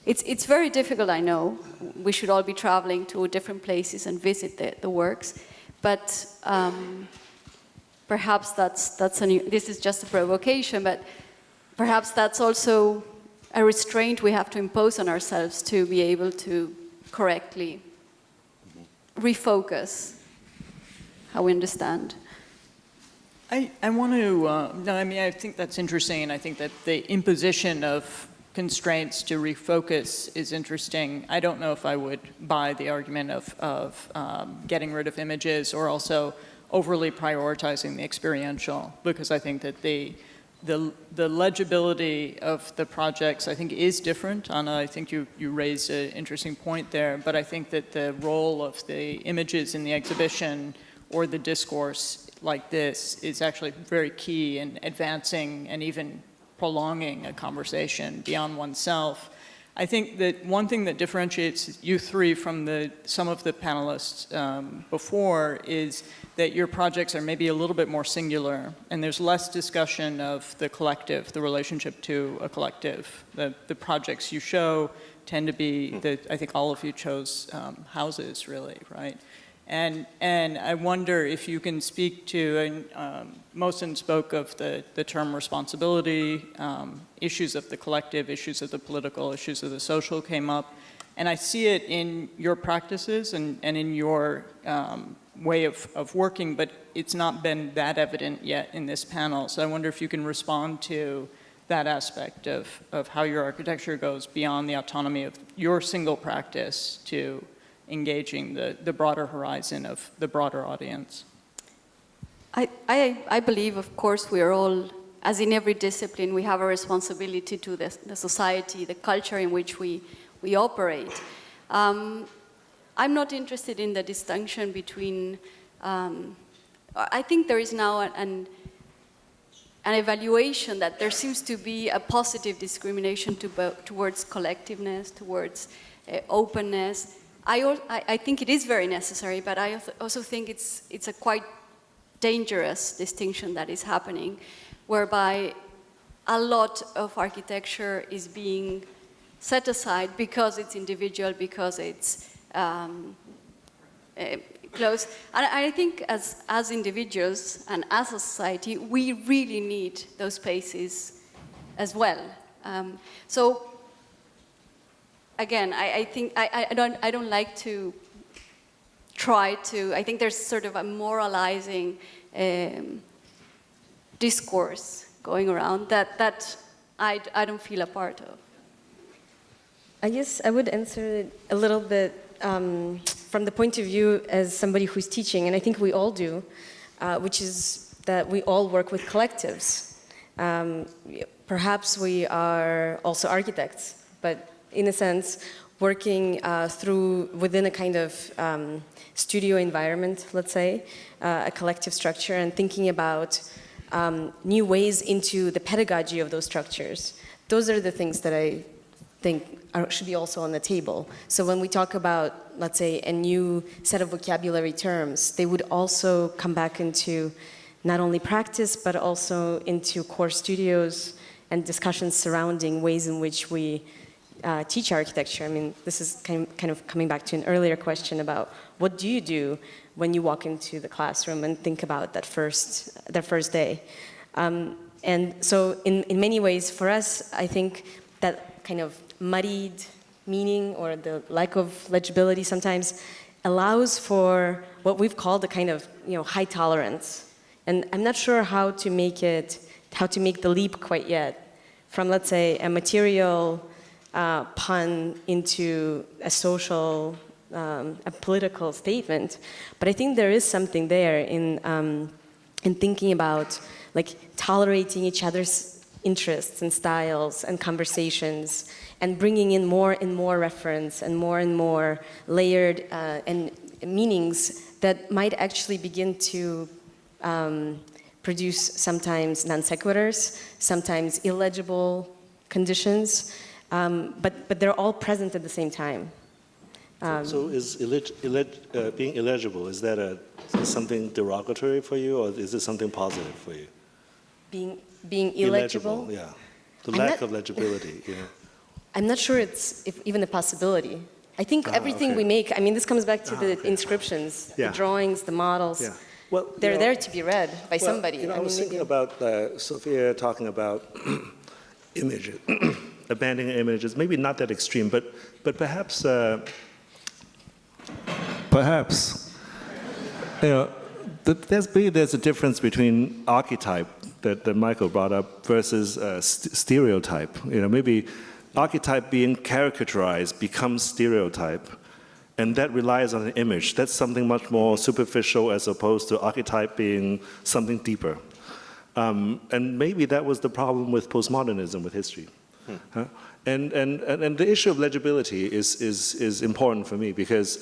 It's very difficult, I know. We should all be traveling to different places and visit the works, but perhaps this is just a provocation, but perhaps that's also a restraint we have to impose on ourselves to be able to correctly refocus how we understand. I want to, I think that's interesting, and I think that the imposition of constraints to refocus is interesting. I don't know if I would buy the argument of getting rid of images or also overly prioritizing the experiential, because I think that the legibility of the projects, I think, is different. Anna, I think you raised an interesting point there, but I think that the role of the images in the exhibition or the discourse like this is actually very key in advancing and even prolonging a conversation beyond oneself. I think that one thing that differentiates you three from some of the panelists before is that your projects are maybe a little bit more singular, and there's less discussion of the collective, the relationship to a collective. The projects you show tend to be, I think all of you chose houses, really, right? And I wonder if you can speak to, Mohsen spoke of the term responsibility, issues of the collective, issues of the political, issues of the social came up. And I see it in your practices and in your way of working, but it's not been that evident yet in this panel. So I wonder if you can respond to that aspect of how your architecture goes beyond the autonomy of your single practice to engaging the broader horizon of the broader audience. I believe, of course, we are all, as in every discipline, we have a responsibility to the society, the culture in which we operate. I'm not interested in the distinction between, I think there is now an evaluation that there seems to be a positive discrimination towards collectiveness, towards openness. I think it is very necessary, but I also think it's a quite dangerous distinction that is happening, whereby a lot of architecture is being set aside because it's individual, because it's close. And I think as individuals and as a society, we really need those spaces as well. So again, I think I don't like to try to. I think there's sort of a moralizing discourse going around that I don't feel a part of. I guess I would answer it a little bit from the point of view as somebody who's teaching, and I think we all do, which is that we all work with collectives. Perhaps we are also architects, but in a sense, working within a kind of studio environment, let's say, a collective structure, and thinking about new ways into the pedagogy of those structures. Those are the things that I think should be also on the table. So when we talk about, let's say, a new set of vocabulary terms, they would also come back into not only practice, but also into core studios and discussions surrounding ways in which we teach architecture. I mean, this is kind of coming back to an earlier question about what do you do when you walk into the classroom and think about that first day. And so in many ways, for us, I think that kind of muddied meaning or the lack of legibility sometimes allows for what we've called a kind of high tolerance. And I'm not sure how to make the leap quite yet from, let's say, a material pun into a social, a political statement. But I think there is something there in thinking about like tolerating each other's interests and styles and conversations, and bringing in more and more reference and more layered and meanings that might actually begin to produce sometimes non sequiturs, sometimes illegible conditions, but they're all present at the same time. So is being illegible, is that something derogatory for you, or is it something positive for you? Being illegible? Yeah. The lack of legibility, I'm not sure it's even a possibility. I think everything we make, I mean, this comes back to the inscriptions, the drawings, the models. Yeah. Well, they're there to be read by somebody. I was thinking about Sophia talking about images, abandoning images, maybe not that extreme, but perhaps, there's a difference between archetype that Michael brought up versus stereotype. Maybe archetype being caricaturized becomes stereotype, and that relies on an image. That's something much more superficial as opposed to archetype being something deeper. And maybe that was the problem with postmodernism, with history. And the issue of legibility is important for me because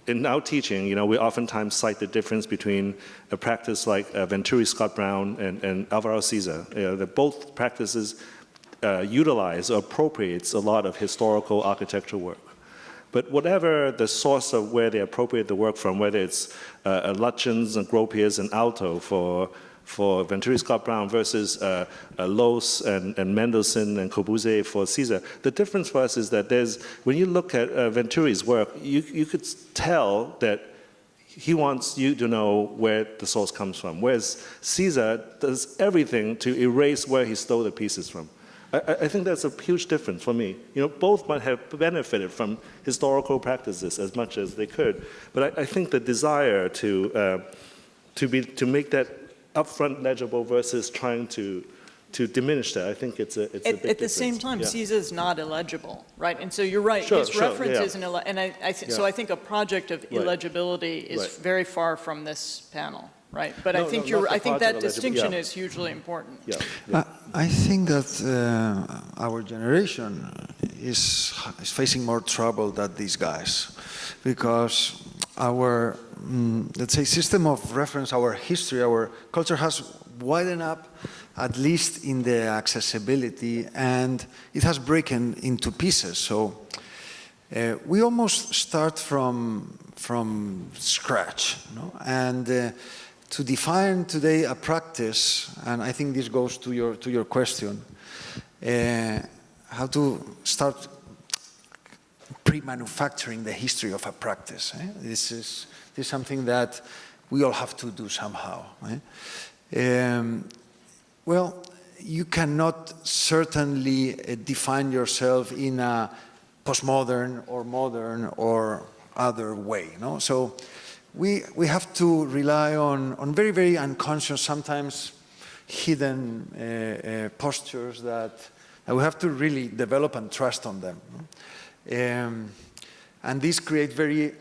in our teaching, we oftentimes cite the difference between a practice like Venturi Scott Brown and Alvaro Siza. That both practices utilize or appropriates a lot of historical architectural work. But whatever the source of where they appropriate the work from, whether it's Lutyens and Gropius and Aalto for Venturi Scott Brown versus Loos and Mendelssohn and Corbusier for Caesar, the difference for us is that when you look at Venturi's work, you could tell that he wants you to know where the source comes from, whereas Caesar does everything to erase where he stole the pieces from. I think that's a huge difference for me. Both might have benefited from historical practices as much as they could, but I think the desire to make that upfront legible versus trying to diminish that, I think it's a big difference. At the same time, Caesar is not illegible, right? And so you're right, his reference isn't illegible. And so I think a project of illegibility is very far from this panel. Right, but I think that distinction is hugely important. I think that our generation is facing more trouble than these guys, because our let's say, system of reference, our history, our culture has widened up, at least in the accessibility, and it has broken into pieces. So we almost start from scratch, you know? And to define today a practice, and I think this goes to your question, how to start pre-manufacturing the history of a practice. This is something that we all have to do somehow. Well, you cannot certainly define yourself in a postmodern or modern or other way. No? So we have to rely on very, very unconscious, sometimes hidden postures that we have to really develop and trust on them. And these create very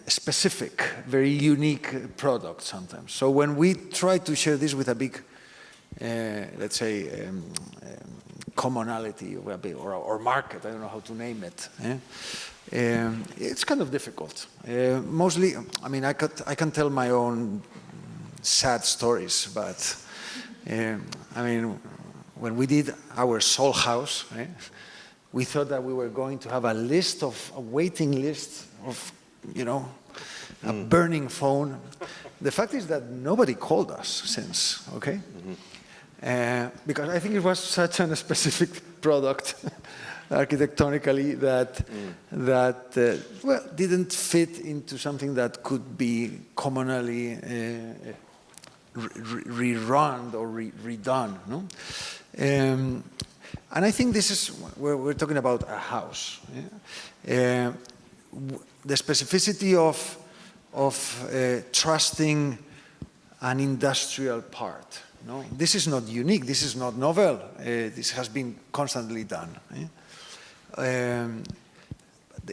specific, very unique products sometimes. So when we try to share this with a big, let's say, commonality or market, I don't know how to name it, it's kind of difficult. Mostly, I mean, I can tell my own sad stories, but I mean, when we did our Soul House, we thought that we were going to have a waiting list of, you know, a burning phone. The fact is that nobody called us since, okay? Because I think it was such a specific product architectonically that well, didn't fit into something that could be commonly rerun or redone. No? And I think this is where we're talking about a house. Yeah? The specificity of trusting an industrial part. No, this is not unique. This is not novel. This has been constantly done.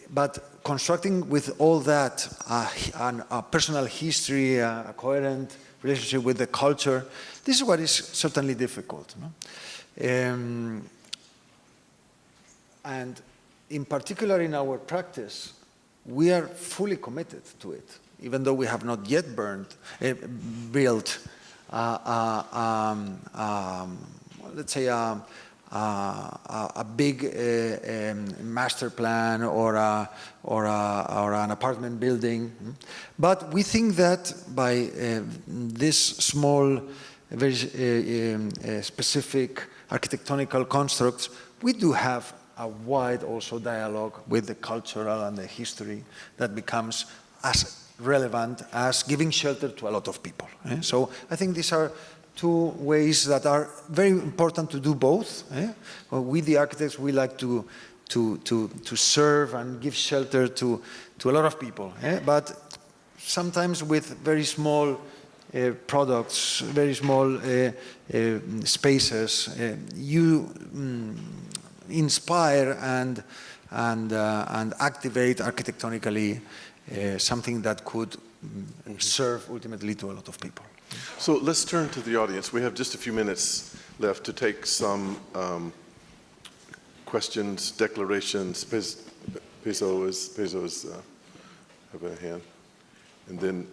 But constructing with all that a personal history, a coherent relationship with the culture, this is what is certainly difficult. No? And in particular in our practice, we are fully committed to it, even though we have not yet built let's say a big master plan or an apartment building. But we think that by this small, very specific architectonical constructs, we do have a wide also dialogue with the cultural and the history that becomes as relevant as giving shelter to a lot of people. So I think these are two ways that are very important to do both. Well, we, the architects, we like to serve and give shelter to a lot of people. But sometimes with very small products, very small spaces, you inspire and activate architectonically something that could serve ultimately to a lot of people. So let's turn to the audience. We have just a few minutes left to take some questions, declarations. Peso is have a hand, and then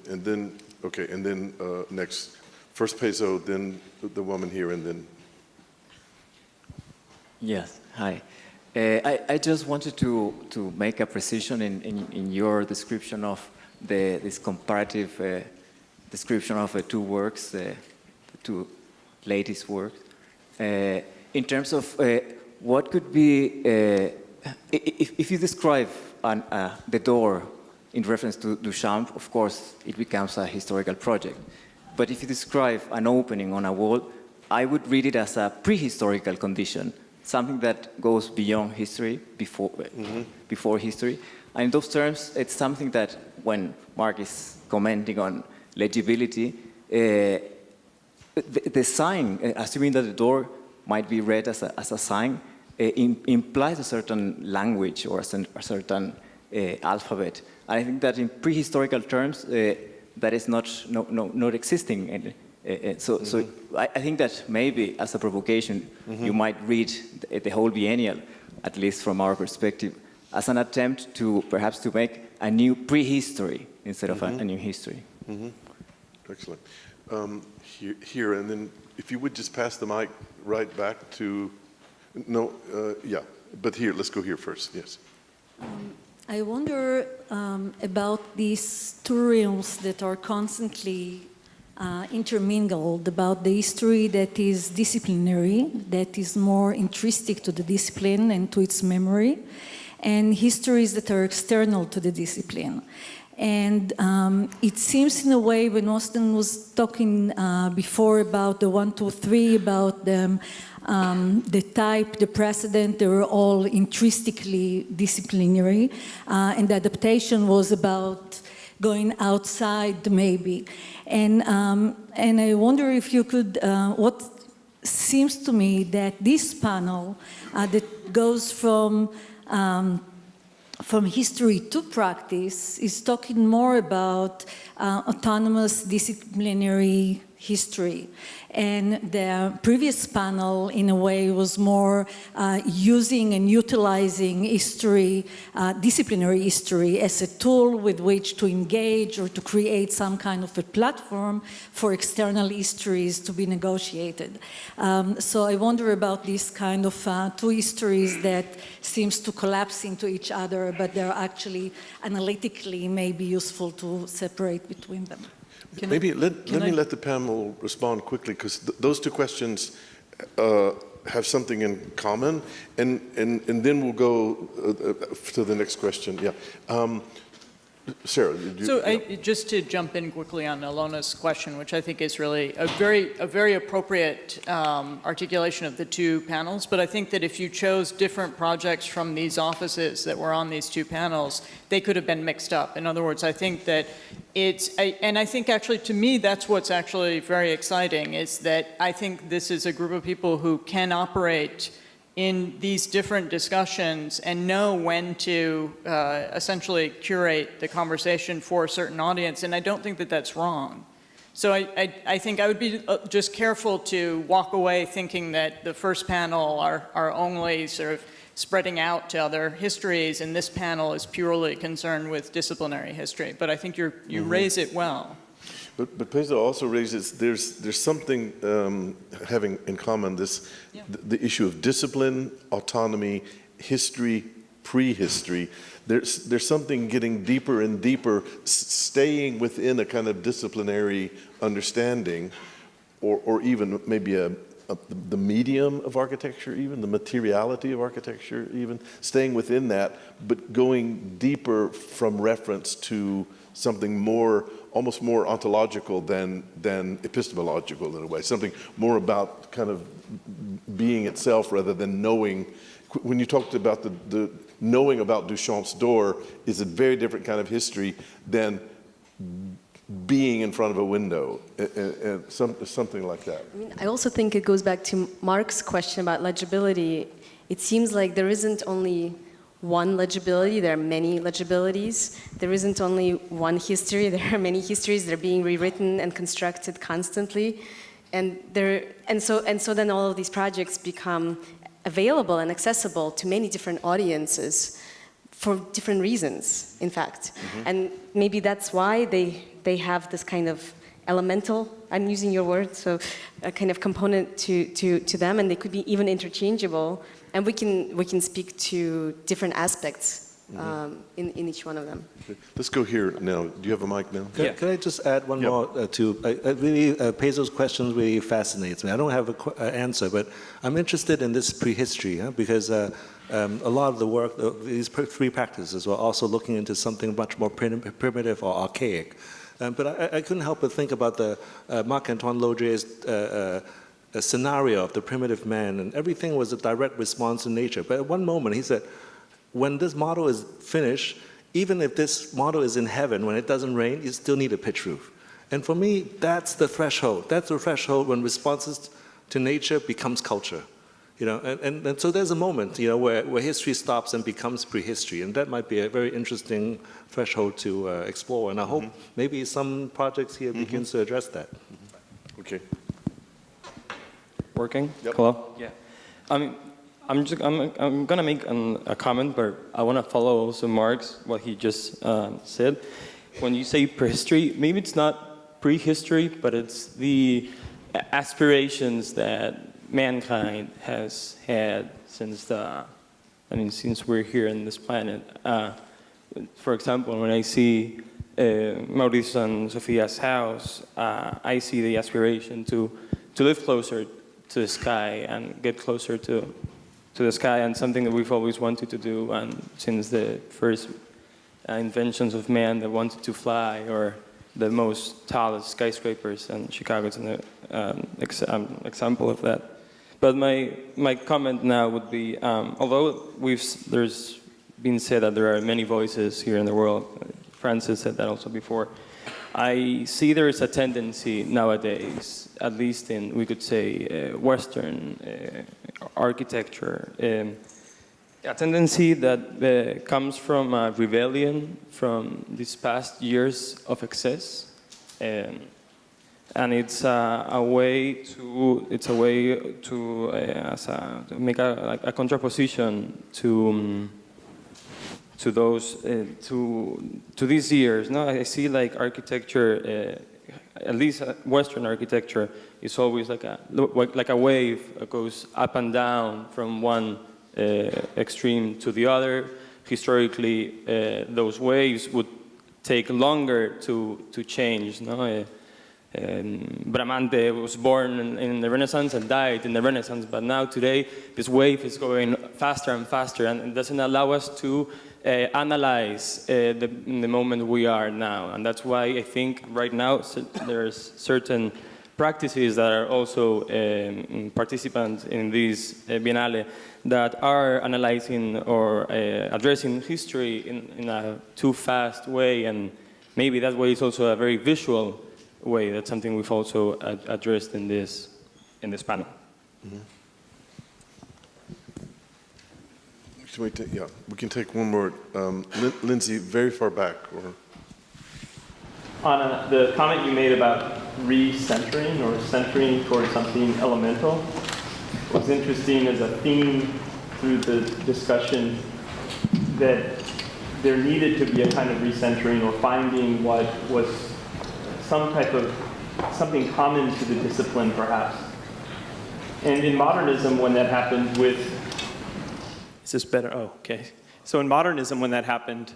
next, first Peso, then the woman here, and then. Yes. Hi. I just wanted to make a precision in your description of this comparative description of the two works, the two latest works. In terms of what could be, if you describe the door in reference to Duchamp, of course, it becomes a historical project. But if you describe an opening on a wall, I would read it as a prehistorical condition, something that goes beyond history, before history. And in those terms, it's something that when Mark is commenting on legibility, the sign, assuming that the door might be read as a sign, implies a certain language or a certain alphabet. And I think that in prehistorical terms, that is not existing. So I think that maybe as a provocation, you might read the whole Biennial, at least from our perspective, as an attempt to perhaps to make a new prehistory instead of a new history. Excellent. Here, and then if you would just pass the mic right back to, no, yeah, but here, let's go here first, yes. I wonder about these two realms that are constantly intermingled, about the history that is disciplinary, that is more intrinsic to the discipline and to its memory, and histories that are external to the discipline. And it seems in a way, when Austin was talking before about the 1, 2, 3, about the type, the precedent, they were all intrinsically disciplinary, and the adaptation was about going outside maybe. And I wonder if you could, what seems to me that this panel that goes from history to practice is talking more about autonomous disciplinary history. And the previous panel, in a way, was more using and utilizing history, disciplinary history, as a tool with which to engage or to create some kind of a platform for external histories to be negotiated. So I wonder about this kind of two histories that seems to collapse into each other, but they're actually analytically maybe useful to separate between them. Maybe let me let the panel respond quickly, because those two questions have something in common, and then we'll go to the next question. Yeah. Sarah, did you? So just to jump in quickly on Alona's question, which I think is really a very appropriate articulation of the two panels, but I think that if you chose different projects from these offices that were on these two panels, they could have been mixed up. In other words, I think that and I think actually to me that's what's actually very exciting, is that I think this is a group of people who can operate in these different discussions and know when to essentially curate the conversation for a certain audience, and I don't think that that's wrong. So I think I would be just careful to walk away thinking that the first panel are only sort of spreading out to other histories, and this panel is purely concerned with disciplinary history. But I think you raise it well. But Pedro also raises, there's something having in common the issue of discipline, autonomy, history, prehistory. There's something getting deeper and deeper, staying within a kind of disciplinary understanding, or even maybe the medium of architecture, even the materiality of architecture, even staying within that, but going deeper from reference to something more, almost more ontological than epistemological in a way, something more about kind of being itself rather than knowing. When you talked about the knowing about Duchamp's door is a very different kind of history than being in front of a window, something like that. I also think it goes back to Mark's question about legibility. It seems like there isn't only one legibility, there are many legibilities. There isn't only one history, there are many histories that are being rewritten and constructed constantly. And so then all of these projects become available and accessible to many different audiences for different reasons, in fact. And maybe that's why they have this kind of elemental, I'm using your word, so a kind of component to them, and they could be even interchangeable. And we can speak to different aspects in each one of them. Okay. Let's go here now. Do you have a mic now? Can I just add one more to really Pedro's question really fascinates me. I don't have an answer, but I'm interested in this prehistory because a lot of the work, these three practices were also looking into something much more primitive or archaic. But I couldn't help but think about the Marc-Antoine Laudrier's a scenario of the primitive man, and everything was a direct response to nature. But at one moment he said, when this model is finished, even if this model is in heaven, when it doesn't rain, you still need a pitch roof. And for me, that's the threshold. That's the threshold when responses to nature becomes culture. You know, and so there's a moment, you know, where history stops and becomes prehistory, and that might be a very interesting threshold to explore. And I hope maybe some projects here begins to address that. Okay. Working? Yep. Hello? Yeah. I mean, I'm going to make a comment, but I want to follow also Mark's, what he just said. when you say prehistory, maybe it's not prehistory, but it's the aspirations that mankind has had since we're here on this planet. For example, when I see Mauricio and Sofia's house, I see the aspiration to live closer to the sky and get closer to the sky, and something that we've always wanted to do, and since the first inventions of man that wanted to fly, or the most tallest skyscrapers, and Chicago is an example of that. But my comment now would be, although there's been said that there are many voices here in the world, Francis said that also before, I see there is a tendency nowadays, at least in, we could say, Western architecture, a tendency that comes from a rebellion from these past years of excess, and it's a way to make a contraposition to those to these years. No, I see like architecture, at least Western architecture, is always like a wave that goes up and down from one extreme to the other. Historically, those waves would take longer to change. No? Bramante was born in the Renaissance and died in the Renaissance, but now today this wave is going faster and faster, and it doesn't allow us to analyze the moment we are now. And that's why I think right now there's certain practices that are also participants in this Biennale that are analyzing or addressing history in a too fast way, and maybe that way is also a very visual way. That's something we've also addressed in this panel. Mm-hmm. We can take one more. Lindsay, very far back. Or... On the comment you made about recentering or centering towards something elemental was interesting as a theme through the discussion, that there needed to be a kind of recentering or finding what was something common to the discipline, perhaps. And in modernism, when that happened with... Is this better? Oh, okay. So in modernism, when that happened,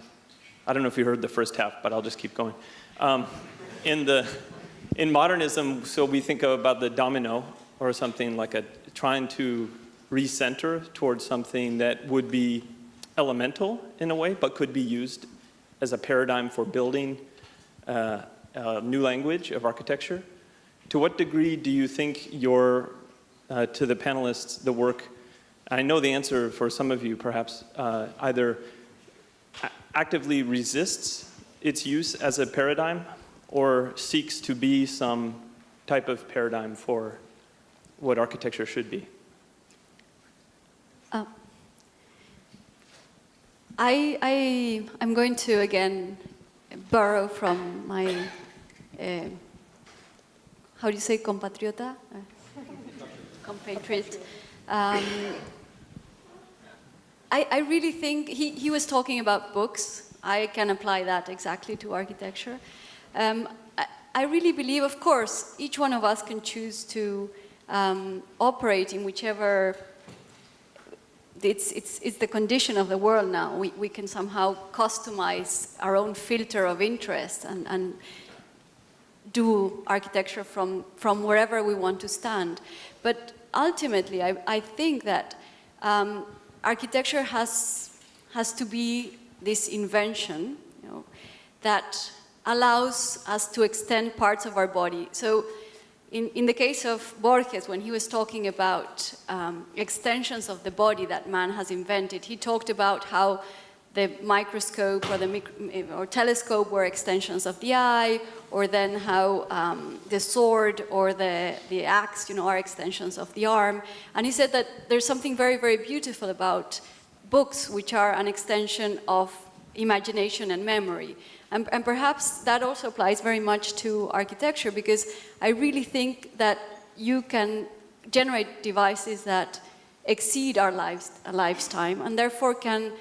I don't know if you heard the first half, but I'll just keep going. In modernism, so we think about the domino or something like trying to recenter towards something that would be elemental in a way, but could be used as a paradigm for building a new language of architecture. To what degree do you think to the panelists, the work, I know the answer for some of you perhaps, either actively resists its use as a paradigm or seeks to be some type of paradigm for what architecture should be? I'm going to, again, borrow from my, how do you say, compatriota? Compatriot. I really think he was talking about books. I can apply that exactly to architecture. I really believe, of course, each one of us can choose to operate in whichever, it's the condition of the world now. We can somehow customize our own filter of interest and do architecture from wherever we want to stand. But ultimately, I think that architecture has to be this invention, that allows us to extend parts of our body. So in the case of Borges, when he was talking about extensions of the body that man has invented, he talked about how the microscope or telescope were extensions of the eye, or then how the sword or the axe, are extensions of the arm. And he said that there's something very, very beautiful about books, which are an extension of imagination and memory. And perhaps that also applies very much to architecture, because I really think that you can generate devices that exceed our lifetime, and therefore can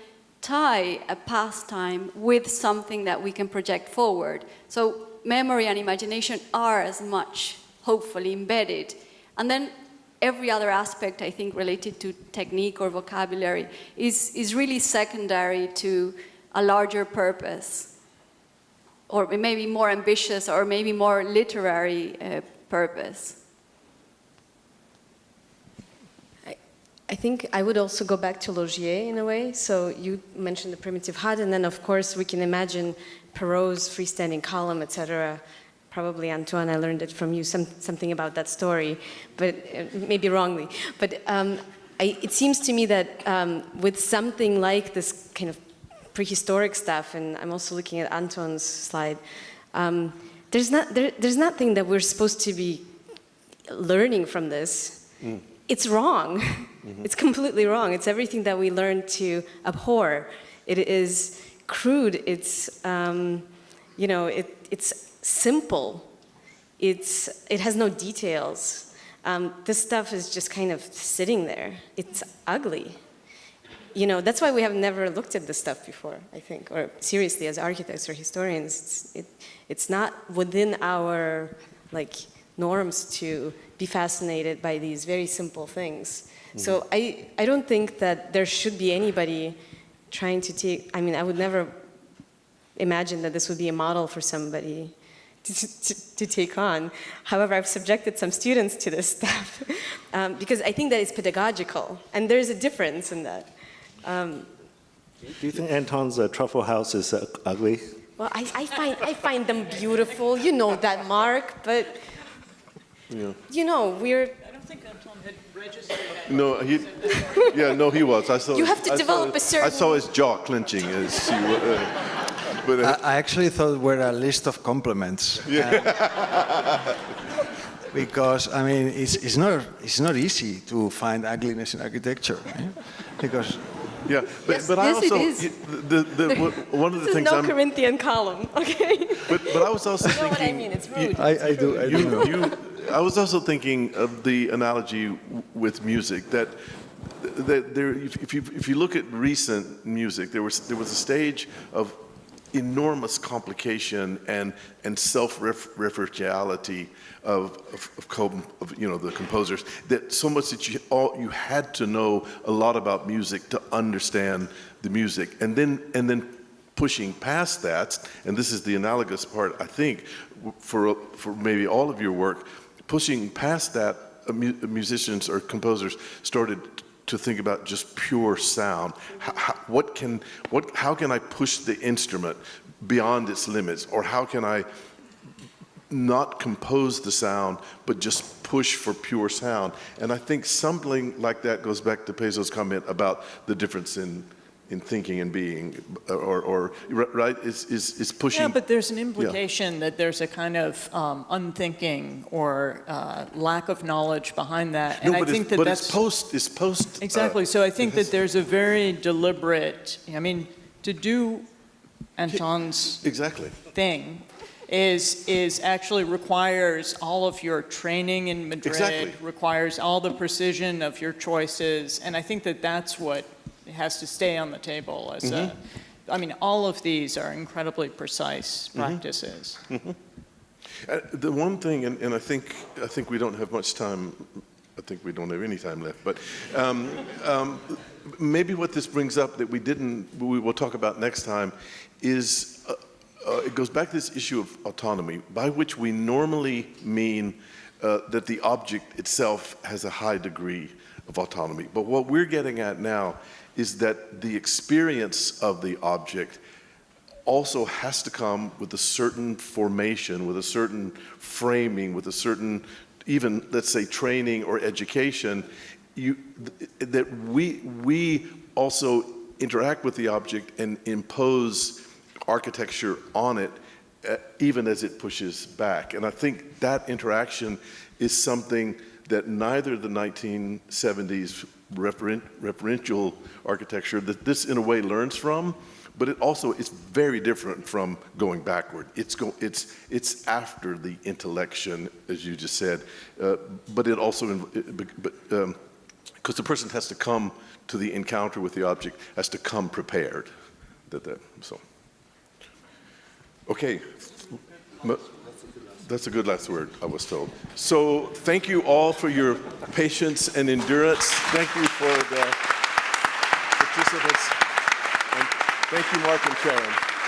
tie a pastime with something that we can project forward. So memory and imagination are as much, hopefully, embedded. And then every other aspect, I think, related to technique or vocabulary is really secondary to a larger purpose, or maybe more ambitious, or maybe more literary purpose. I think I would also go back to Logier in a way. So you mentioned the primitive hut, and then of course we can imagine Perrault's freestanding column, etc. Probably, Antoine, I learned it from you, something about that story, but maybe wrongly. But it seems to me that with something like this kind of prehistoric stuff, and I'm also looking at Antoine's slide, there's nothing that we're supposed to be learning from this. It's wrong. It's completely wrong. It's everything that we learn to abhor. It is crude. It's you know, it's simple. It has no details. This stuff is just kind of sitting there. It's ugly. You know, that's why we have never looked at this stuff before, I think, or seriously as architects or historians. It's not within our norms to be fascinated by these very simple things. So I don't think that there should be anybody trying to take, I mean, I would never imagine that this would be a model for somebody to take on. However, I've subjected some students to this stuff because I think that it's pedagogical, and there's a difference in that. Do you think Anton's truffle house is ugly? Well, I find them beautiful. You know that, Mark, but you know, we're... I don't think Anton had registered that. No, he was. I saw. You have to develop a certain... I saw his jaw clenching as he. I actually thought were a list of compliments. Because I mean, it's not easy to find ugliness in architecture, because. Yeah, but I also one of the things. This is no Corinthian column, okay? But I was also thinking. You know what I mean? It's rude. I do. I was also thinking of the analogy with music that there, if you look at recent music, there was a stage of enormous complication and self-referentiality of the composers, that so much that you had to know a lot about music to understand the music, and then pushing past that, and this is the analogous part, I think, for maybe all of your work, pushing past that, musicians or composers started to think about just pure sound. How can I push the instrument beyond its limits, or how can I not compose the sound, but just push for pure sound? And I think something like that goes back to Peso's comment about the difference in thinking and being, or right, is pushing. Yeah, but there's an implication that there's a kind of unthinking or lack of knowledge behind that, and I think that's post. Exactly. So I think that there's a very deliberate. I mean, to do Anton's thing is actually requires all of your training in Madrid, requires all the precision of your choices, and I think that that's what has to stay on the table as I mean, all of these are incredibly precise practices. The one thing, and I think we don't have much time. I think we don't have any time left. But maybe what this brings up that we will talk about next time is it goes back to this issue of autonomy, by which we normally mean that the object itself has a high degree of autonomy. But what we're getting at now is that the experience of the object also has to come with a certain formation, with a certain framing, with a certain, even, let's say, training or education, that we also interact with the object and impose architecture on it, even as it pushes back. And I think that interaction is something that neither the 1970s referential architecture, that this in a way learns from, but it also is very different from going backward. It's after the intellection, as you just said, but it also Because the person has to come to the encounter with the object, has to come prepared. So, okay. That's a good last word, I was told. So thank you all for your patience and endurance. Thank you for the participants. And thank you, Mark and Sharon.